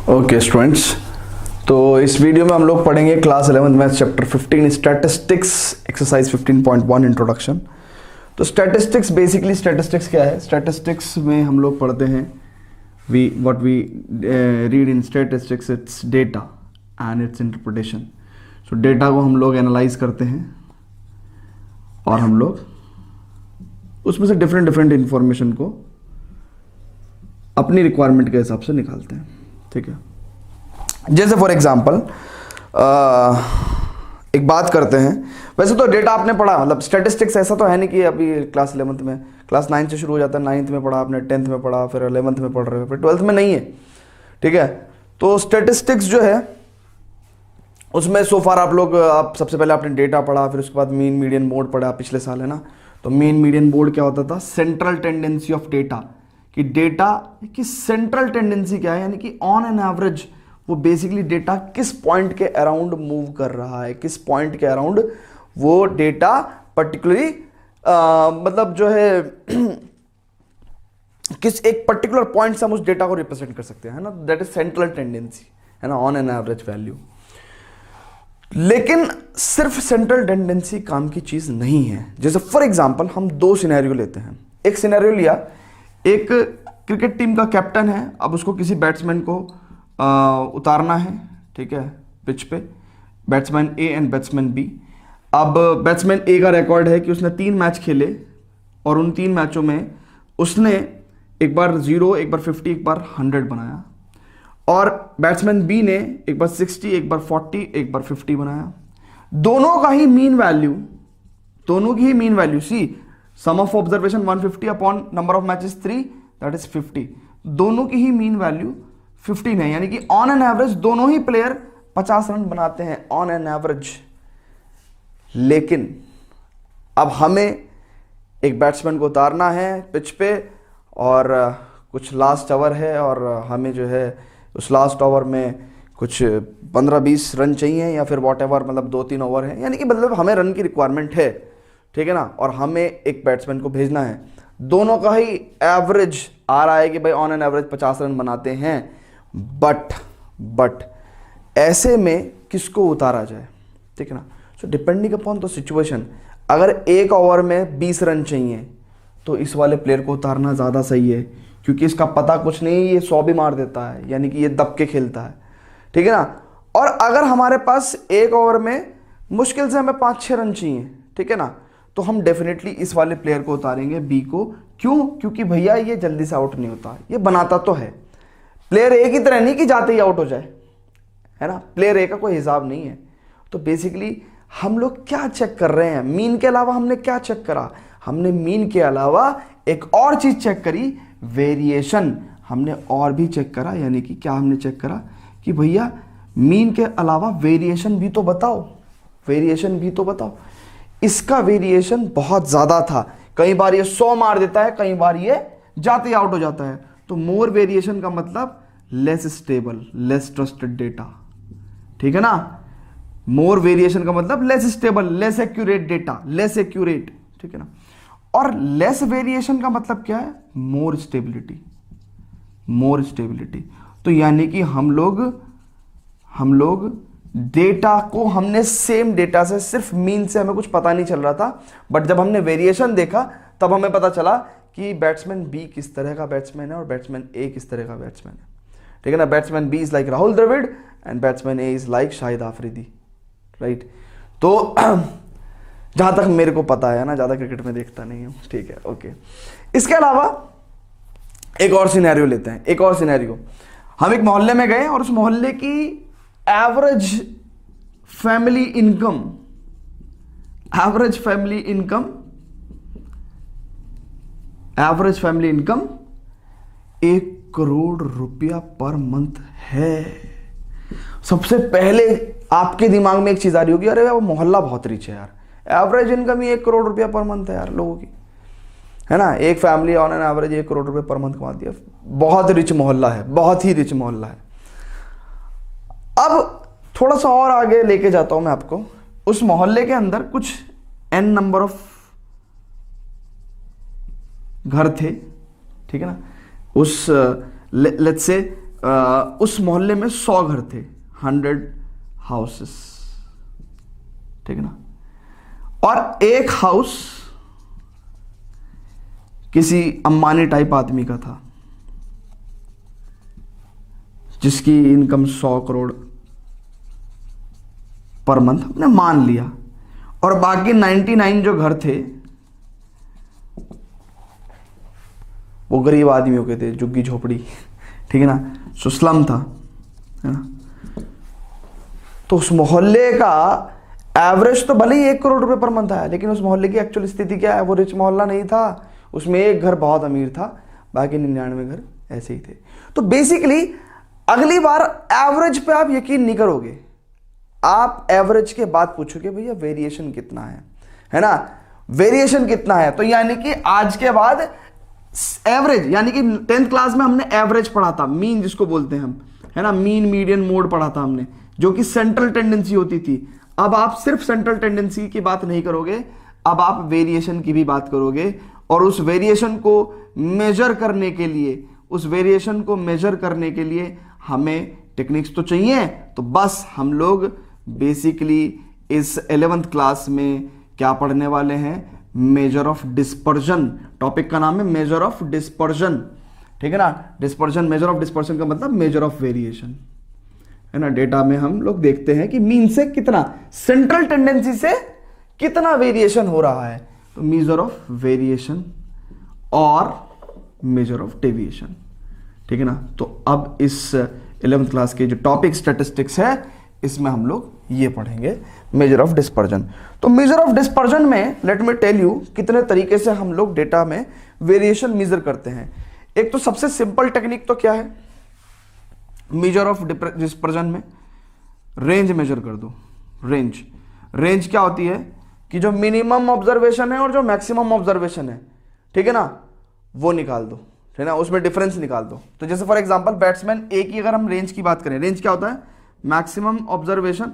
Okay students, तो इस video में हम लोग पढ़ेंगे class 11 maths chapter 15 statistics exercise 15.1 introduction. तो स्टैटिस्टिक्स बेसिकली स्टैटिस्टिक्स क्या है? स्टैटिस्टिक्स में हम लोग पढ़ते हैं what we read in statistics it's data and its interpretation. So data को हम लोग एनालाइज करते हैं और हम लोग उसमें से डिफरेंट इंफॉर्मेशन को अपनी रिक्वायरमेंट के हिसाब से निकालते हैं। ठीक है, जैसे फॉर एग्जांपल एक बात करते हैं। वैसे तो डेटा आपने पढ़ा, मतलब स्टैटिस्टिक्स ऐसा तो है नहीं कि अभी क्लास 11th में, क्लास 9 से शुरू हो जाता है, 9th में पढ़ा आपने, 10th में पढ़ा, फिर 11th में पढ़ रहे हो, फिर 12th में नहीं है। ठीक है, तो स्टैटिस्टिक्स जो है उसमें सो फार आप सबसे पहले आपने डेटा पढ़ा, फिर उसके बाद मीन मीडियन मोड पढ़ा पिछले साल, है ना। तो मीन मीडियन मोड क्या होता था? सेंट्रल टेंडेंसी ऑफ डेटा, कि डेटा की सेंट्रल टेंडेंसी क्या है, यानी कि ऑन एन एवरेज वो बेसिकली डेटा किस पॉइंट के अराउंड मूव कर रहा है, किस पॉइंट के अराउंड वो डेटा पर्टिकुलरली मतलब जो है किस एक पर्टिकुलर पॉइंट से हम उस डेटा को रिप्रेजेंट कर सकते हैं, है ना। दैट इज सेंट्रल टेंडेंसी, है ना, ऑन एन एवरेज वैल्यू। लेकिन सिर्फ सेंट्रल टेंडेंसी काम की चीज नहीं है। जैसे फॉर एग्जांपल हम दो सिनेरियो लेते हैं। एक सिनेरियो लिया, एक क्रिकेट टीम का कैप्टन है, अब उसको किसी बैट्समैन को उतारना है, ठीक है, पिच पे, batsman A and batsman B. अब बैट्समैन ए का रिकॉर्ड है कि उसने 3 मैच खेले और उन 3 मैचों में उसने एक बार 0, एक बार 50, एक बार 100 बनाया। और बैट्समैन बी ने एक बार 60, एक बार 40, एक बार 50 बनाया। दोनों की ही mean value C sum of observation 150 upon number of matches 3, that is 50। दोनों की ही मीन वैल्यू 15 है, यानी कि ऑन एन एवरेज दोनों ही प्लेयर 50 रन बनाते हैं ऑन एन एवरेज। लेकिन अब हमें एक बैट्समैन को उतारना है पिच पे और कुछ लास्ट ओवर है और हमें जो है उस लास्ट ओवर में कुछ 15-20 रन चाहिए या फिर वॉट एवर, मतलब 2-3 ओवर है, यानी कि मतलब हमें रन की रिक्वायरमेंट है, ठीक है ना। और हमें एक बैट्समैन को भेजना है, दोनों का ही एवरेज आ रहा है कि भाई ऑन एन एवरेज 50 रन बनाते हैं। बट ऐसे में किसको उतारा जाए, ठीक है ना। So depending upon the situation, अगर एक ओवर में 20 रन चाहिए तो इस वाले प्लेयर को उतारना ज़्यादा सही है, क्योंकि इसका पता कुछ नहीं, ये 100 भी मार देता है, यानी कि ये दब के खेलता है, ठीक है ना। और अगर हमारे पास एक ओवर में मुश्किल से हमें 5-6 रन चाहिए, ठीक है ना, तो हम डेफिनेटली इस वाले प्लेयर को उतारेंगे, बी को। क्यों? क्योंकि भैया ये जल्दी से आउट नहीं होता, ये बनाता तो है। प्लेयर ए की तरह नहीं कि जाते ही आउट हो जाए, है ना। प्लेयर ए का कोई हिसाब नहीं है। तो बेसिकली हम लोग क्या चेक कर रहे हैं? मीन के अलावा हमने क्या चेक करा? हमने मीन के अलावा एक और चीज चेक करी, वेरिएशन हमने और भी चेक करा। यानी कि क्या हमने चेक करा कि भैया मीन के अलावा वेरिएशन भी तो बताओ। इसका वेरिएशन बहुत ज्यादा था, कई बार ये 100 मार देता है, कई बार ये जाते आउट हो जाता है। तो मोर वेरिएशन का मतलब less stable, less trusted data, ठीक है ना। मोर वेरिएशन का मतलब less stable, less accurate data, less accurate, ठीक है ना। और लेस वेरिएशन का मतलब क्या है? More stability. तो यानी कि हम लोग डेटा को, हमने सेम डेटा से, सिर्फ मीन से हमें कुछ पता नहीं चल रहा था, बट जब हमने वेरिएशन देखा तब हमें पता चला कि बैट्समैन बी किस तरह का बैट्समैन है और बैट्समैन ए किस तरह का बैट्समैन है, ठीक है ना। Batsman B is like Rahul Dravid and batsman A is like Shahid Afridi, right. तो जहां तक मेरे को पता है ना, ज्यादा क्रिकेट में देखता नहीं हूं, ठीक है, ओके। इसके अलावा एक और सिनेरियो लेते हैं। एक और सिनेरियो, हम एक मोहल्ले में गए और उस मोहल्ले की एवरेज फैमिली इनकम 1 करोड़ रुपया पर मंथ है। सबसे पहले आपके दिमाग में एक चीज आ रही होगी, अरे वो मोहल्ला बहुत रिच है यार, एवरेज इनकम ही 1 करोड़ रुपया पर मंथ है यार लोगों की, है ना। एक family on an average 1 crore रुपये पर मंथ कमाती है, बहुत रिच मोहल्ला है, बहुत ही रिच मोहल्ला है। अब थोड़ा सा और आगे लेके जाता हूं मैं आपको। उस मोहल्ले के अंदर कुछ n नंबर ऑफ घर थे, ठीक है ना। उस लेट्स से उस मोहल्ले में 100 घर थे, 100 हाउसेस, ठीक है ना, और एक हाउस किसी अंबानी टाइप आदमी का था जिसकी इनकम 100 करोड़ पर मंथ हमने मान लिया, और बाकी 99 जो घर थे वो गरीब आदमियों के थे, झुग्गी झोपड़ी, ठीक है ना, सुस्लम था, है ना। तो उस मोहल्ले का एवरेज तो भले ही 1 करोड़ रुपए पर मंथ आया, लेकिन उस मोहल्ले की एक्चुअल स्थिति क्या है, वो रिच मोहल्ला नहीं था, उसमें एक घर बहुत अमीर था, बाकी 99 घर ऐसे ही थे। तो बेसिकली अगली बार एवरेज पे आप यकीन नहीं करोगे, आप एवरेज के बाद पूछोगे भैया वेरिएशन कितना है ना, वेरिएशन कितना है। तो यानी कि आज के बाद एवरेज, यानी कि 10th क्लास में हमने एवरेज पढ़ा था, मीन जिसको बोलते हैं हम, है ना, मीन मीडियन मोड पढ़ा था हमने, जो कि सेंट्रल टेंडेंसी होती थी। अब आप सिर्फ सेंट्रल टेंडेंसी की बात नहीं करोगे, अब आप वेरिएशन की भी बात करोगे, और उस वेरिएशन को मेजर करने के लिए, उस वेरिएशन को मेजर करने के लिए हमें टेक्निक्स तो चाहिए। तो बस हम लोग बेसिकली इस 11th क्लास में क्या पढ़ने वाले हैं, मेजर ऑफ डिस्पर्जन। टॉपिक का नाम है मेजर ऑफ डिस्पर्जन, ठीक है ना। डिस्पर्जन, मेजर ऑफ डिस्पर्जन का मतलब मेजर ऑफ वेरिएशन, है ना। डेटा में हम लोग देखते हैं कि मीन से कितना, सेंट्रल टेंडेंसी से कितना वेरिएशन हो रहा है। तो मेजर ऑफ वेरिएशन और मेजर ऑफ डेविएशन, ठीक है ना। तो अब इस 11th क्लास के जो टॉपिक स्टैटिस्टिक्स है, इसमें हम लोग ये पढ़ेंगे मेजर ऑफ डिस्पर्जन। तो मेजर ऑफ डिस्पर्जन में लेट मी टेल यू कितने तरीके से हम लोग डेटा में वेरिएशन मेजर करते हैं। एक तो सबसे सिंपल टेक्निक तो क्या है मेजर ऑफ डिस्पर्जन में, रेंज मेजर कर दो। रेंज क्या होती है कि जो मिनिमम ऑब्जर्वेशन है और जो मैक्सिमम ऑब्जर्वेशन है, ठीक है ना, वो निकाल दो, है ना, उसमें डिफरेंस निकाल दो। तो जैसे फॉर एग्जांपल बैट्समैन ए की अगर हम रेंज की बात करें, रेंज क्या होता है, मैक्सिमम ऑब्जर्वेशन,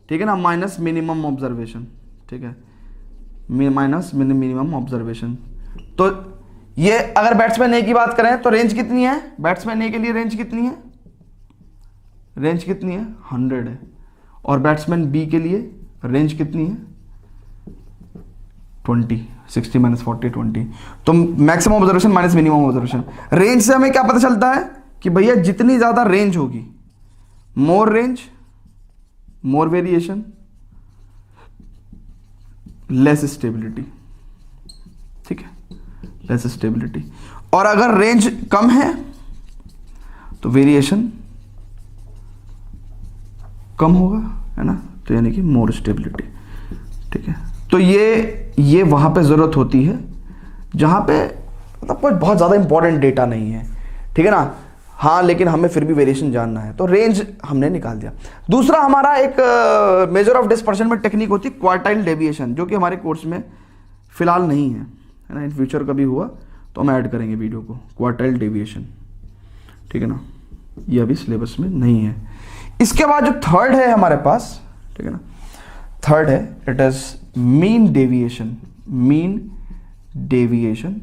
ठीक है ना, माइनस मिनिमम ऑब्जर्वेशन, ठीक है, माइनस मिनिमम ऑब्जर्वेशन। तो ये अगर बैट्समैन ए की बात करें तो रेंज कितनी है, बैट्समैन ए के लिए रेंज कितनी है, रेंज कितनी है 100 है, और बैट्समैन बी के लिए रेंज कितनी है 20, 60 माइनस 40 20। तो maximum observation minus minimum observation. Range से हमें क्या पता चलता है कि भैया जितनी ज्यादा रेंज होगी, मोर रेंज मोर वेरिएशन, लेस स्टेबिलिटी, ठीक है, लेस स्टेबिलिटी। और अगर रेंज कम है तो वेरिएशन कम होगा, है ना, तो यानी कि मोर स्टेबिलिटी, ठीक है। तो ये वहां पे जरूरत होती है जहां पे मतलब कोई बहुत ज्यादा इंपॉर्टेंट डेटा नहीं है, ठीक है ना, हाँ, लेकिन हमें फिर भी वेरिएशन जानना है, तो रेंज हमने निकाल दिया। दूसरा हमारा एक मेजर ऑफ डिस्पर्शन में टेक्निक होती है क्वार्टाइल डेविएशन, जो कि हमारे कोर्स में फिलहाल नहीं है ना, इन फ्यूचर कभी हुआ तो हम ऐड करेंगे वीडियो को, क्वार्टाइल डेविएशन, ठीक है ना, ये अभी सिलेबस में नहीं है। इसके बाद जो थर्ड है हमारे पास, ठीक है ना, थर्ड है it is mean deviation. Mean deviation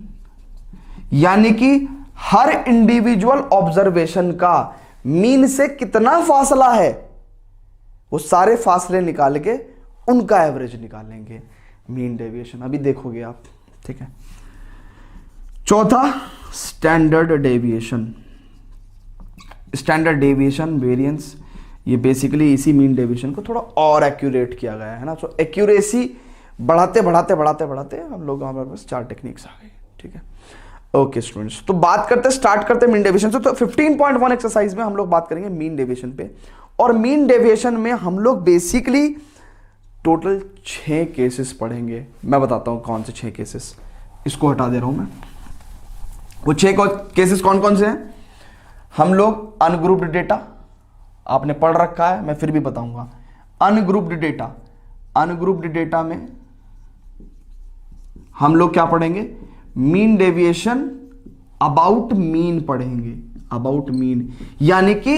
यानी कि हर इंडिविजुअल ऑब्जर्वेशन का मीन से कितना फासला है, वो सारे फासले निकाल के उनका एवरेज निकालेंगे, मीन डेविएशन। अभी देखोगे आप, ठीक है। चौथा standard deviation. Standard deviation variance, ये बेसिकली इसी मीन डेविएशन को थोड़ा और एक्यूरेट किया गया है ना। तो एक्यूरेसी बढ़ाते बढ़ाते बढ़ाते बढ़ाते हम लोग हमारे पास 4 टेक्निक्स आ गई, ठीक है। ओके स्टूडेंट्स, तो बात करते स्टार्ट करते मीन डेविएशन से। तो 15.1 एक्सरसाइज में हम लोग बात करेंगे मीन डेविएशन पे, और मीन डेविएशन में हम लोग बेसिकली टोटल 6 केसेस पढ़ेंगे। मैं बताता हूं कौन से 6 केसेस, इसको हटा दे रहा हूं मैं। वो 6 केसेस कौन कौन से हैं, हम लोग अनग्रुप्ड डेटा, आपने पढ़ रखा है, मैं फिर भी बताऊंगा। अनग्रुप्ड डेटा, अनग्रुप्ड डेटा में हम लोग क्या पढ़ेंगे, मीन डेविएशन अबाउट मीन पढ़ेंगे। अबाउट मीन यानी कि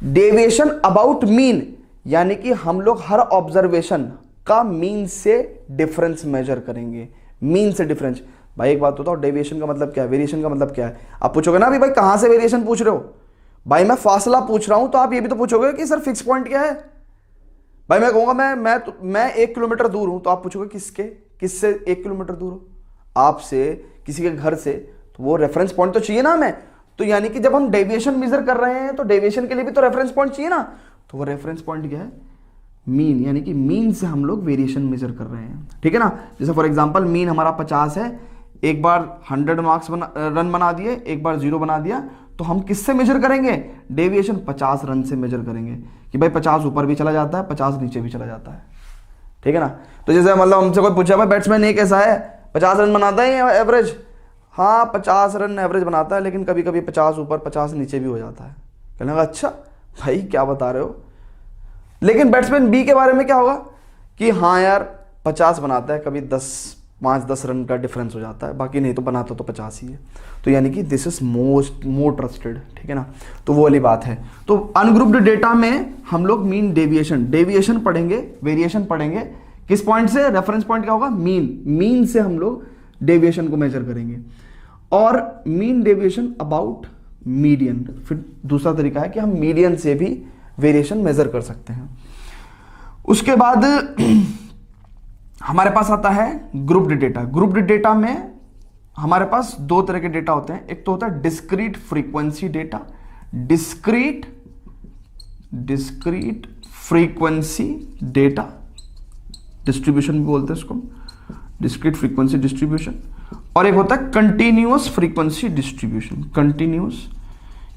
डेविएशन अबाउट मीन, यानी कि हम लोग हर ऑब्जर्वेशन का मीन से डिफरेंस मेजर करेंगे। मीन से डिफरेंस, भाई एक बात बताओ, डेविएशन का मतलब क्या है, वेरिएशन का मतलब क्या है। आप पूछोगे ना अभी भाई कहां से वेरिएशन पूछ रहे हो, भाई मैं फासला पूछ रहा हूं तो आप ये भी तो पूछोगे कि सर फिक्स पॉइंट क्या है। भाई मैं कहूंगा मैं 1 किलोमीटर दूर हूं तो आप पूछोगे किससे 1 किलोमीटर दूर हो, आपसे, किसी के घर से, तो वो रेफरेंस पॉइंट तो चाहिए ना हमें। तो यानी कि जब हम डेविएशन मेजर कर रहे हैं तो डेविएशन के लिए भी तो रेफरेंस पॉइंट चाहिए ना। तो वो रेफरेंस पॉइंट क्या है, मीन, यानी कि मीन से हम लोग वेरिएशन मेजर कर रहे हैं, ठीक है ना। जैसे फॉर एग्जांपल मीन हमारा 50 है, एक बार 100 मार्क्स रन बना दिए, एक बार 0 बना दिया, तो हम किससे मेजर करेंगे, डेविएशन 50 रन से मेजर करेंगे कि भाई 50 ऊपर भी चला जाता है, 50 नीचे भी चला जाता है, ठीक है ना। तो जैसे मतलब हमसे कोई पूछा भाई बैट्समैन ये कैसा है, 50 रन बनाता है एवरेज, हाँ 50 रन एवरेज बनाता है, लेकिन कभी कभी 50 ऊपर 50 नीचे भी हो जाता है। कहने लगा अच्छा भाई क्या बता रहे हो। लेकिन बैट्समैन बी के बारे में क्या होगा कि हाँ यार 50 बनाता है, कभी 5-10 रन का डिफरेंस हो जाता है, बाकी नहीं तो बनाता तो 50 ही है। तो यानी कि दिस इज मोर ट्रस्टेड, ठीक है ना। तो वो वाली बात है। तो अनग्रुप्ड डेटा में हम लोग मीन डेविएशन पढ़ेंगे, वेरिएशन पढ़ेंगे, किस पॉइंट से, रेफरेंस पॉइंट क्या होगा, मीन से हम लोग डेविएशन को मेजर करेंगे। और मीन डेविएशन अबाउट मीडियन, फिर दूसरा तरीका है कि हम मीडियन से भी वेरिएशन मेजर कर सकते हैं। उसके बाद हमारे पास आता है ग्रुप्ड डेटा। ग्रुप्ड डेटा में हमारे पास 2 तरह के डेटा होते हैं। एक तो होता है discrete frequency data, discrete frequency data distribution भी बोलते हैं इसको, डिस्क्रीट फ्रीक्वेंसी डिस्ट्रीब्यूशन। और एक होता है कंटिन्यूअस फ्रीक्वेंसी डिस्ट्रीब्यूशन, कंटिन्यूअस,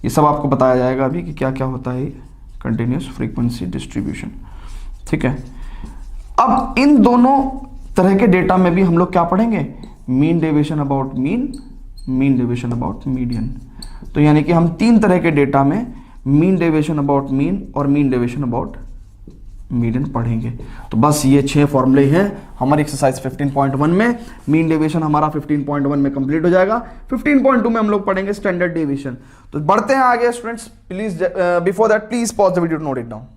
ये सब आपको बताया जाएगा अभी कि क्या क्या होता है कंटिन्यूअस फ्रीक्वेंसी डिस्ट्रीब्यूशन, ठीक है। अब इन दोनों तरह के डेटा में भी हम लोग क्या पढ़ेंगे, mean deviation about mean deviation about median. तो यानी कि हम 3 तरह के डेटा में मीन डेविएशन अबाउट मीन और मीन डेविएशन अबाउट मीडियन पढ़ेंगे। तो बस ये 6 फॉर्मूले हैं हमारी एक्सरसाइज 15.1 में। मीन डेविएशन हमारा 15.1 में कंप्लीट हो जाएगा। 15.2 में हम लोग पढ़ेंगे स्टैंडर्ड डेविएशन। तो बढ़ते हैं आगे students, please before that please pause the video to note it down.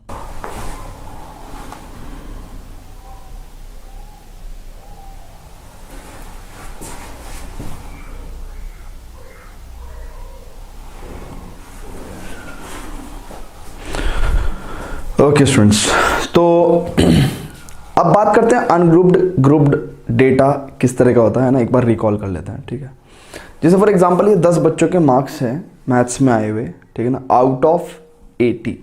Okay students, तो अब बात करते हैं ग्रुप्ड डेटा किस तरह का होता है ना, एक बार रिकॉल कर लेते हैं, ठीक है। जैसे फॉर एग्जांपल ये 10 बच्चों के मार्क्स हैं मैथ्स में आए हुए, ठीक है ना, आउट ऑफ 80,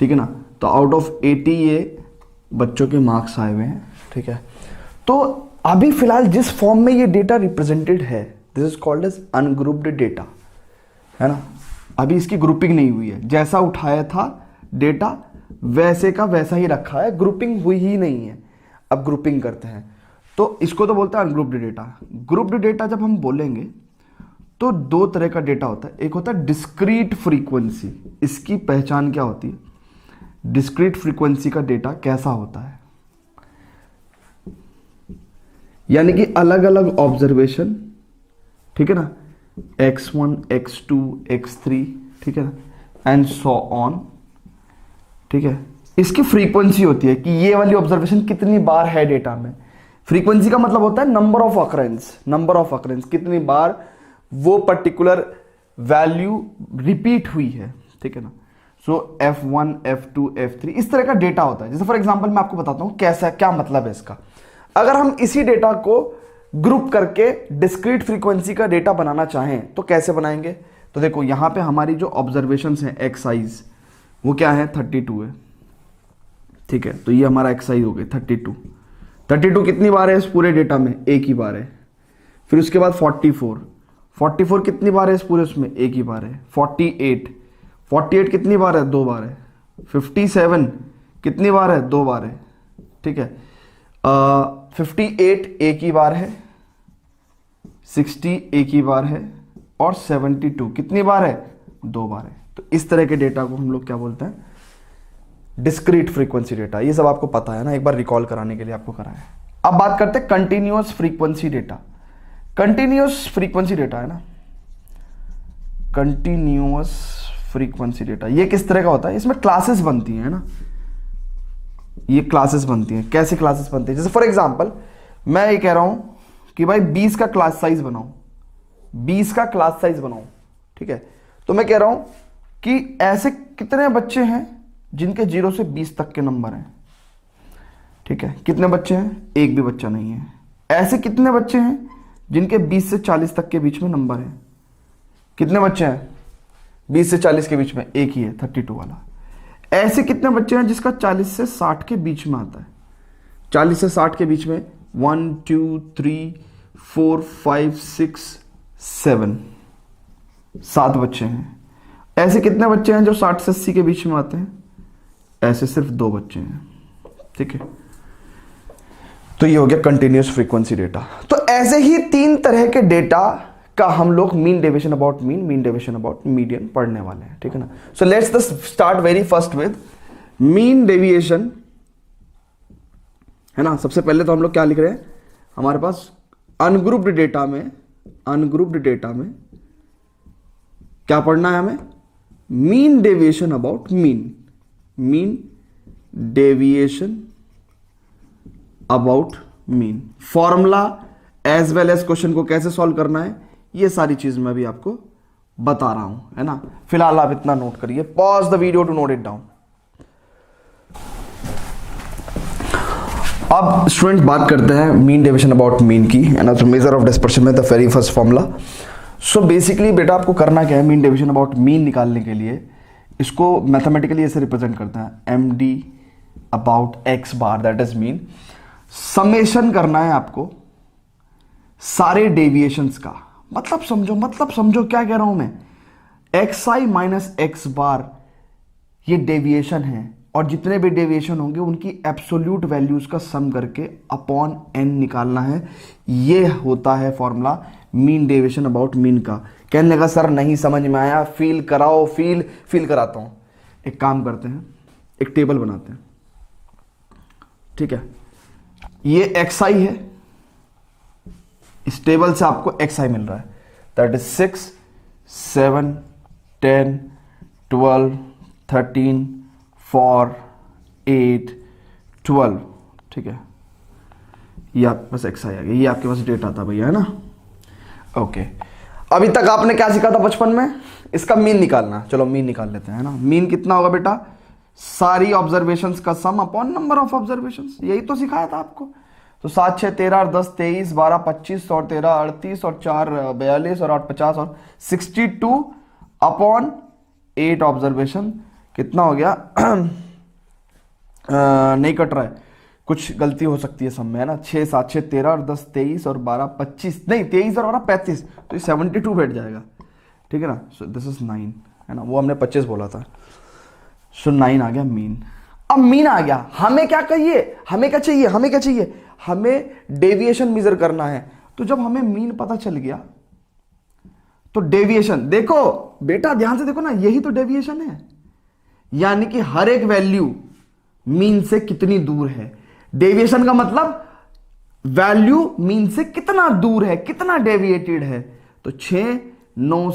ठीक है ना। तो आउट ऑफ 80 ये बच्चों के मार्क्स आए हुए हैं, ठीक है। तो अभी फिलहाल जिस फॉर्म में ये डेटा रिप्रेजेंटेड है, this is called as ungrouped data, है ना। अभी इसकी ग्रुपिंग नहीं हुई है, जैसा उठाया था डेटा वैसे का वैसा ही रखा है, ग्रुपिंग हुई ही नहीं है। अब ग्रुपिंग करते हैं तो इसको तो बोलते हैं अनग्रुप्ड डेटा। ग्रुप्ड डेटा जब हम बोलेंगे तो 2 तरह का डेटा होता है। एक होता है डिस्क्रीट फ्रीक्वेंसी। इसकी पहचान क्या होती है, डिस्क्रीट फ्रीक्वेंसी का डेटा कैसा होता है, यानी कि अलग अलग ऑब्जर्वेशन, ठीक है ना, x1 x2 x3, ठीक है ना, एंड सो ऑन, ठीक है। इसकी फ्रीक्वेंसी होती है कि ये वाली ऑब्जर्वेशन कितनी बार है डेटा में। फ्रीक्वेंसी का मतलब होता है नंबर ऑफ अकरेंस, कितनी बार वो पर्टिकुलर वैल्यू रिपीट हुई है, ठीक है ना। सो f1 f2 f3 इस तरह का डेटा होता है। जैसे फॉर एग्जांपल मैं आपको बताता हूं कैसा, क्या मतलब है इसका। अगर हम इसी डेटा को ग्रुप करके डिस्क्रीट फ्रीक्वेंसी का डेटा बनाना चाहें तो कैसे बनाएंगे। तो देखो यहां पे हमारी जो ऑब्जर्वेशंस हैं एक्साइज वो क्या है, 32 है, ठीक है। तो ये हमारा एक्साइज हो गई 32 कितनी बार है इस पूरे डेटा में, एक ही बार है। फिर उसके बाद 44 कितनी बार है इस पूरे उसमें, एक ही बार है। 48 कितनी बार है, 2 बार है। 57 कितनी बार है, 2 बार है, ठीक है। 58 एक ही बार है, 60 एक ही बार है, और 72 कितनी बार है, 2 बार है। तो इस तरह के डेटा को हम लोग क्या बोलते हैं, डिस्क्रीट फ्रीक्वेंसी डेटा। ये सब आपको पता है ना, एक बार रिकॉल कराने के लिए आपको करा है। अब बात करते हैं continuous frequency data. Continuous frequency data है ना, कंटिन्यूअस फ्रीक्वेंसी डेटा ये किस तरह का होता है, इसमें क्लासेस बनती हैं ना, ये क्लासेस बनती हैं। कैसे क्लासेस बनती हैं, जैसे फॉर एग्जांपल मैं ये कह रहा हूं कि भाई 20 का क्लास साइज बनाओ, 20 का क्लास साइज बनाओ, ठीक है। तो मैं कह रहा हूं कि ऐसे कितने बच्चे हैं जिनके 0 से 20 तक के नंबर हैं, ठीक है, कितने बच्चे हैं, एक भी बच्चा नहीं है। ऐसे कितने बच्चे हैं जिनके 20 से 40 तक के बीच में नंबर है, कितने बच्चे हैं 20 से 40 के बीच में, एक ही है 32 वाला। ऐसे कितने बच्चे हैं जिसका 40 से 60 के बीच में आता है, 40 से 60 के बीच में 1 2 3 4 5 6 7, 7 बच्चे हैं। ऐसे कितने बच्चे हैं जो 60 से 80 के बीच में आते हैं, ऐसे सिर्फ 2 बच्चे हैं, ठीक है। तो ये हो गया कंटिन्यूअस फ्रीक्वेंसी डेटा। तो ऐसे ही 3 तरह के डेटा का हम लोग mean deviation about mean deviation about median पढ़ने वाले हैं, ठीक है ना। So let's start very first with mean deviation, है ना। सबसे पहले तो हम लोग क्या लिख रहे हैं, हमारे पास अनग्रुप्ड डेटा में क्या पढ़ना है हमें, mean deviation about mean deviation about mean. Formula as well as question को कैसे सॉल्व करना है, ये सारी चीज मैं भी आपको बता रहा हूं, है ना। फिलहाल आप इतना नोट करिए, pause the video to note it down. अब स्टूडेंट्स बात करते हैं मीन डेविएशन अबाउट मीन की, है ना। तो मेजर ऑफ डिस्पर्शन में the very first formula. So basically बेटा आपको करना क्या है, मीन डेविएशन अबाउट मीन निकालने के लिए इसको मैथमेटिकली ऐसे रिप्रेजेंट करते हैं, M D about x bar, that is mean. Summation करना है आपको सारे डेविएशंस का, मतलब समझो क्या कह रहा हूं मैं, एक्स आई माइनस एक्स बार ये डेविएशन है, और जितने भी डेविएशन होंगे उनकी एब्सोल्यूट वैल्यूज का सम करके अपॉन एन निकालना है। ये होता है formula mean deviation about mean का। कहने लगा सर नहीं समझ में आया, फील कराओ, फील कराता हूं। एक काम करते हैं, एक टेबल बनाते हैं, ठीक है। ये एक्स आई है, इस टेबल से आपको एक्स आई मिल रहा है, दैट इज 6 7 10 12 13 4 8 12, ठीक है। ये आपके पास एक्स आई आ गया, ये आपके पास डेटा था भैया, है ना। ओके, अभी तक आपने क्या सीखा था बचपन में, इसका मीन निकालना। चलो मीन निकाल लेते हैं, है ना। मीन कितना होगा बेटा, सारी ऑब्जर्वेशंस का सम अपॉन नंबर ऑफ ऑब्जर्वेशंस, यही तो सिखाया था आपको। तो 7 6 13 10 23 12 25 और 13 38 और 4 42 और 8 50 और 62 अपॉन 8 ऑब्जर्वेशन, कितना हो गया नहीं कट रहा है, कुछ गलती हो सकती है सम में, है ना। 6 7 6 13 और 10 23 और 12 25, नहीं 23 और 12 35, तो ये 72 बैठ जाएगा, ठीक है ना। सो दिस इज 9, है ना, वो हमने 25 बोला था। सो 9 आ गया मीन। अब मीन आ गया, हमें क्या चाहिए, हमें क्या चाहिए, हमें डेविएशन मेजर करना है। तो जब हमें मीन पता चल गया तो डेविएशन, देखो बेटा ध्यान से देखो ना, यही तो डेविएशन है, यानी कि हर एक वैल्यू मीन से कितनी दूर है। डेविएशन का मतलब वैल्यू मीन से कितना दूर है, कितना डेविएटेड है। तो 6 9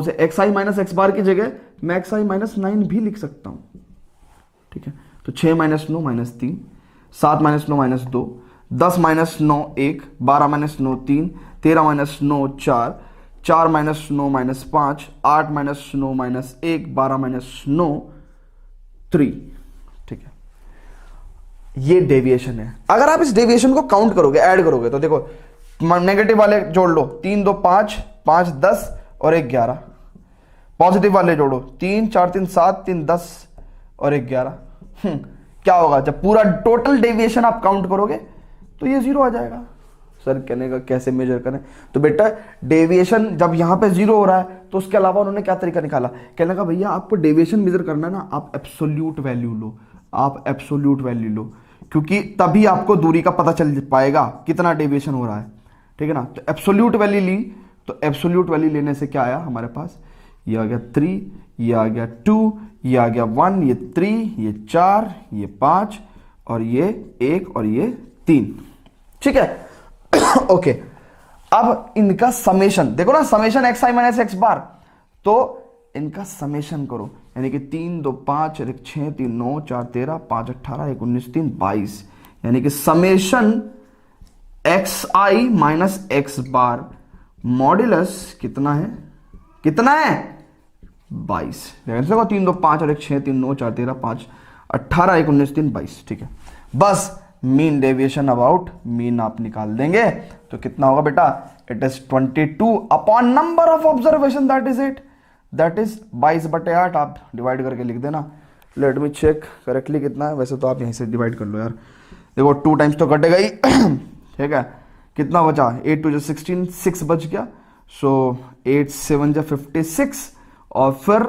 से एक्स आई माइनस एक्स बार की जगह मैं एक्स आई माइनस 9 भी लिख सकता हूं, ठीक है। तो 6 minus 9 minus 3, 7 minus 9 minus 2, 10 minus 9 1, 12 minus 9 3, 13 minus 9 4, 4 minus 9 minus 5, 8 minus 9 minus 1, 12 minus 9 3, ठीक है। ये डेविएशन है। अगर आप इस डेविएशन को काउंट करोगे, ऐड करोगे, तो देखो नेगेटिव वाले जोड़ लो, 3 2 5, 5 10 और 1 11। पॉजिटिव वाले जोड़ो, 3 4 3 7, 3 10 और 1 11। क्या होगा जब पूरा टोटल डेविएशन आप काउंट करोगे तो ये 0 आ जाएगा। सर कहने का कैसे मेजर करें, तो बेटा डेविएशन जब यहां पे 0 हो रहा है तो उसके अलावा उन्होंने क्या तरीका निकाला, कहने का भैया आपको डेविएशन मेजर करना है ना, आप एब्सोल्यूट वैल्यू लो, आप एब्सोल्यूट वैल्यू लो, क्योंकि तभी आपको दूरी का पता चल पाएगा कितना डेविएशन हो रहा है, ठीक है ना। तो एब्सोल्यूट वैल्यू ली, तो एब्सोल्यूट वैल्यू लेने से क्या आया हमारे पास, ये आ गया 3, ये आ गया 2, ये आ गया 1, ये 3, ये 4, ये 5 और ये 1 और ये 3, ठीक है। ओके, अब इनका समेशन देखो ना, समेशन एक्स आई माइनस एक्स बार, तो इनका समेशन करो, यानी कि 3 2 5 1 6 3 9 4 13 5 18 1 19 3 22, यानी कि समेशन एक्स आई माइनस एक्स बार मॉड्यूलस कितना है कितना है 22। देखो 3 2 5 और 1 6 3 9 4 13 5 18 1 19 3 22। ठीक है, बस मीन डेविएशन अबाउट मीन आप निकाल देंगे तो कितना होगा बेटा, it is 22 upon number of observation, that is it, that is 22/8। आप डिवाइड करके लिख देना। लेट मी चेक करेक्टली कितना है, वैसे तो आप यहीं से डिवाइड कर लो यार। देखो 2 टाइम्स तो कटेगा ही ठीक है, कितना बचा, 8 2 16, 6 बच गया। सो 8 7 56 और फिर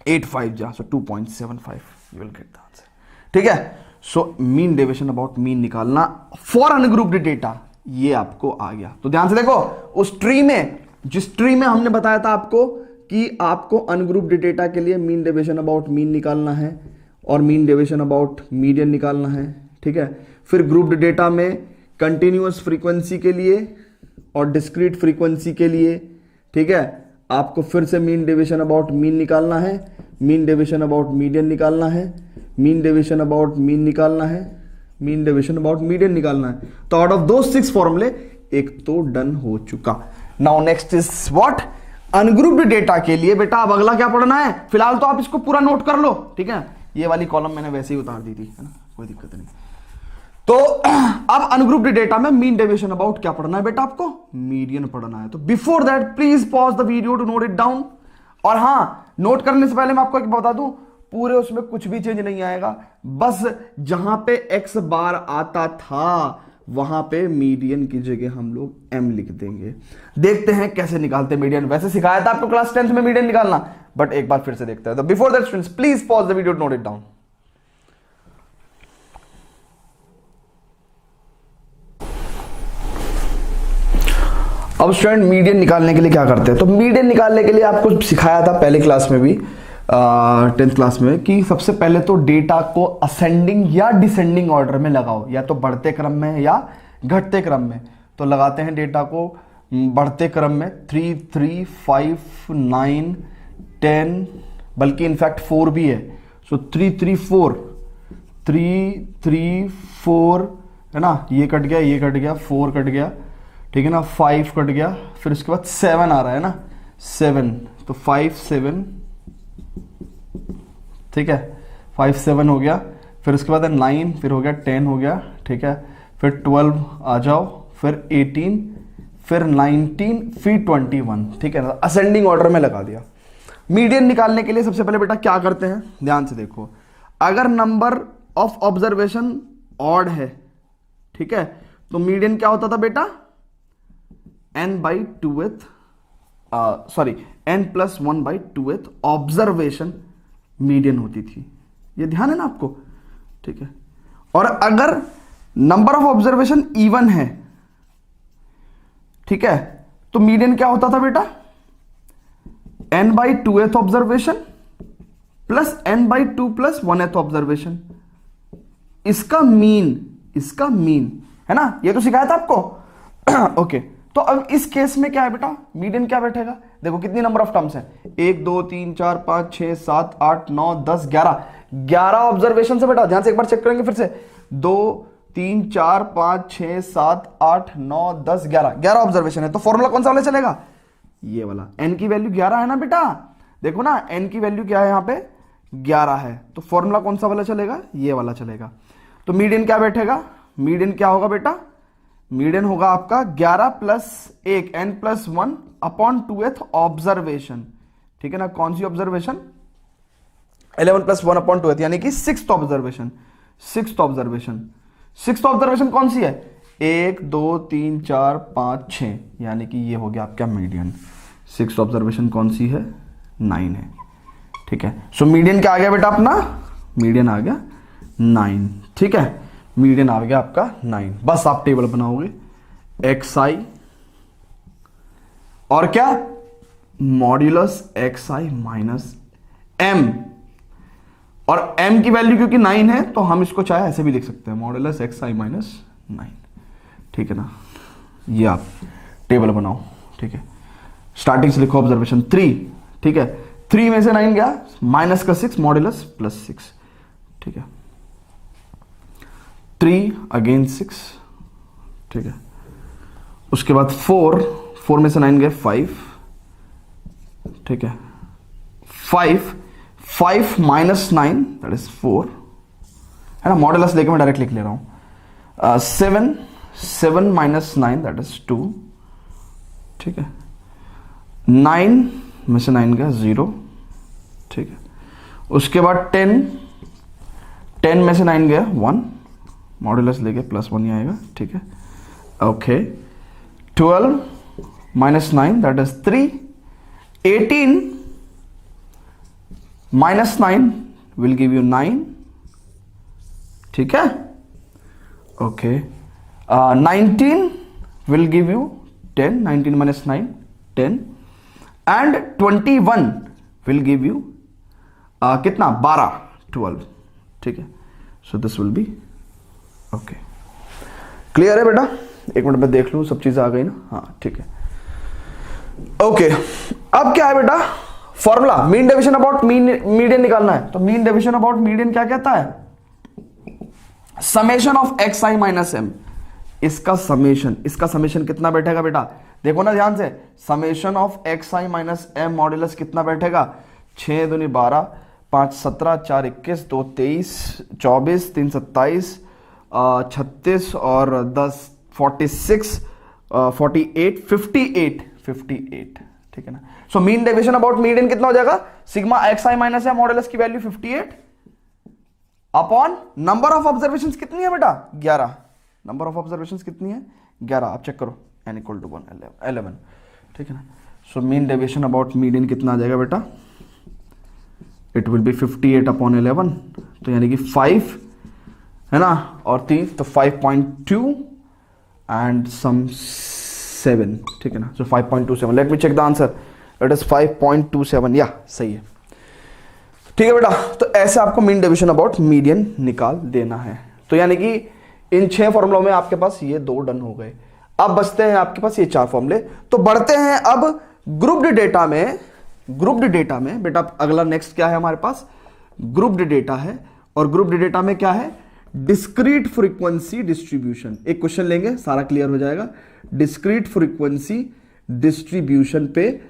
8 5 सो 2.75 you will get the answer. ठीक है, so mean deviation about mean निकालना फॉर अनग्रुप्ड डेटा, ये आपको आ गया। तो ध्यान से देखो, उस ट्री में, जिस ट्री में हमने बताया था आपको कि आपको अनग्रुप्ड डेटा के लिए मीन डेविएशन अबाउट मीन निकालना है और मीन डेविएशन अबाउट मीडियन निकालना है। ठीक है, फिर ग्रुप्ड डेटा में कंटिन्यूअस फ्रीक्वेंसी के लिए और डिस्क्रीट फ्रीक्वेंसी के लिए, ठीक है, आपको फिर से मीन डेविएशन अबाउट मीन निकालना है, मीन डेविएशन अबाउट मीडियन निकालना है, मीन डेविएशन अबाउट मीन निकालना है, मीन डेविएशन अबाउट मीडियन निकालना है। तो आउट ऑफ दो 6 फॉर्मूले एक तो डन हो चुका। Now next is what, ungrouped data के लिए बेटा अब अगला क्या पढ़ना है, फिलहाल तो आप इसको पूरा नोट कर लो। ठीक है, ये वाली कॉलम मैंने वैसे ही उतार दी थी, है ना, कोई दिक्कत नहीं। तो अब अनग्रुप्ड डेटा में मीन डेविएशन अबाउट क्या पढ़ना है बेटा, आपको मीडियन पढ़ना है। तो before that please pause the video to note it down. और हाँ, नोट करने से पहले मैं आपको एक बता दूं, पूरे उसमें कुछ भी चेंज नहीं आएगा, बस जहां पे x बार आता था वहां पे मीडियन की जगह हम लोग m लिख देंगे। देखते हैं कैसे निकालते मीडियन, वैसे सिखाया था आपको क्लास 10th में मीडियन निकालना, बट एक बार फिर से देखते हैं। तो before that students please pause the video to note it down. अब स्टूडेंट मीडियन निकालने के लिए क्या करते हैं, तो मीडियन निकालने के लिए आपको सिखाया था पहले क्लास में भी, 10th क्लास में, कि सबसे पहले तो डेटा को असेंडिंग या डिसेंडिंग ऑर्डर में लगाओ, या तो बढ़ते क्रम में या घटते क्रम में। तो लगाते हैं डेटा को बढ़ते क्रम में, 3 3 5 9 10, बल्कि इनफैक्ट 4 भी है। सो 3 3 4 3 3 4 है ना, ये कट गया, ये कट गया, 4 कट गया, ठीक है ना, 5 कट गया, फिर उसके बाद 7 आ रहा है ना, 7, तो 5 7, ठीक है, 5 7 हो गया, फिर उसके बाद 9, फिर हो गया 10 हो गया, ठीक है, फिर 12 आ जाओ, फिर 18, फिर 19, फिर 21, ठीक है ना, असेंडिंग ऑर्डर में लगा दिया। मीडियन निकालने के लिए सबसे पहले बेटा क्या करते हैं, ध्यान से देखो, अगर नंबर ऑफ ऑब्जर्वेशन ऑड है, ठीक है, तो मीडियन क्या होता था बेटा, n/2th sorry n+1/2th observation median होती थी। ये ध्यान है ना आपको, ठीक है। और अगर नंबर ऑफ ऑब्जर्वेशन इवन है, ठीक है, तो मीडियन क्या होता था बेटा, n/2th observation plus n/2 + 1th observation, इसका मीन है ना, ये तो सिखाया था आपको ओके। तो अब इस केस में क्या है बेटा, मीडियन क्या बैठेगा, देखो कितनी नंबर ऑफ टर्म्स है, 1 2 3 4 5 6 7 8 9 10 11 ऑब्जर्वेशन से बेटा, ध्यान से एक बार चेक करेंगे फिर से, 2 3 4 5 6 7 8 9 10 11 ऑब्जर्वेशन है। तो फॉर्मूला कौन सा वाला चलेगा, ये वाला, n की वैल्यू 11 है ना बेटा, देखो ना n की वैल्यू क्या है यहाँ पे 11 है, तो फॉर्मूला कौन सा वाला चलेगा, ये वाला चलेगा। तो मीडियन क्या बैठेगा, मीडियन क्या होगा बेटा, मीडियन होगा आपका 11 + 1 n+1/2th ऑब्जर्वेशन, ठीक है ना, कौन सी ऑब्जर्वेशन, 11 + 1/2th यानी कि 6th ऑब्जर्वेशन। 6th ऑब्जर्वेशन कौन सी है, 1 2 3 4 5 6, यानी कि ये हो गया आपका मीडियन। 6th ऑब्जर्वेशन कौन सी है, 9 है, ठीक है। सो मीडियन क्या आ गया बेटा अपना, मीडियन आ गया 9, ठीक है, मीडियन आ गया आपका 9। बस आप टेबल बनाओगे, xi और क्या, मॉड्यूलस xi माइनस m, और m की वैल्यू क्योंकि 9 है तो हम इसको चाहे ऐसे भी लिख सकते हैं, मॉड्यूलस xi माइनस 9, ठीक है ना। ये आप टेबल बनाओ, ठीक है, स्टार्टिंग से लिखो ऑब्जर्वेशन 3, ठीक है, 3 में से 9 गया, माइनस का 6, मॉड्यूलस +6, ठीक है, 3 अगेन 6, ठीक है, उसके बाद 4 में से 9 गए 5, ठीक है, 5 माइनस 9 दैट इज 4, है ना, मॉडुलस लेके मैं डायरेक्ट लिख ले रहा हूं। 7 माइनस 9 दैट इज 2, ठीक है, 9 में से 9 गया 0, ठीक है, उसके बाद 10 में से 9 गया 1, मॉडुलस लेके +1 ही आएगा, ठीक है, okay. 12 minus 9 that is 3, 18 minus 9 will give you 9, ठीक है, okay. 19 will give you 10, 19 minus 9 10, and 21 will give you कितना 12 12, ठीक है, so this will be okay. Clear है बेटा? एक मिनट में देख लूं सब चीजें आ गई ना, हाँ ठीक है, ओके। अब क्या है बेटा formula, mean deviation about median निकालना है। तो मीन डेविएशन अबाउट मीडियन क्या कहता है, summation of x I minus m, इसका समेशन कितना बैठेगा बेटा, देखो ना ध्यान से, summation of x I minus m modulus कितना बैठेगा, 6 दूनी 12, 5 17, 4 21, 2 23, 24, 3 27, 36 और 10 46, 48 58, ठीक है ना। So mean deviation about median कितना हो जाएगा, सिग्मा एक्स आई माइनस एम मॉड्यूलस की value 58 upon number of observation कितनी है बेटा 11, नंबर ऑफ ऑब्जर्वेशन कितनी है 11, आप चेक करो, n इक्वल टू 11, ठीक है ना। So mean deviation about median कितना आ जाएगा बेटा, इट विल बी 58 अपॉन 11, तो यानी कि 5 है ना, और 3 तो 5.2 एंड सम 7, ठीक है ना। So 5.27, let me check the answer, it is 5.27, या सही है, ठीक है बेटा। तो ऐसे आपको मीन डेविएशन अबाउट मीडियन निकाल देना है। तो यानी कि इन 6 फॉर्मूलों में आपके पास ये 2 डन हो गए, अब बचते हैं आपके पास ये 4 फॉर्मूले। तो बढ़ते हैं अब ग्रुप्ड डेटा में बेटा, अगला नेक्स्ट क्या है हमारे पास, ग्रुप्ड डेटा है, और ग्रुप्ड डेटा में क्या है, डिस्क्रीट फ्रीक्वेंसी डिस्ट्रीब्यूशन। एक क्वेश्चन लेंगे, सारा क्लियर हो जाएगा। डिस्क्रीट फ्रीक्वेंसी डिस्ट्रीब्यूशन पे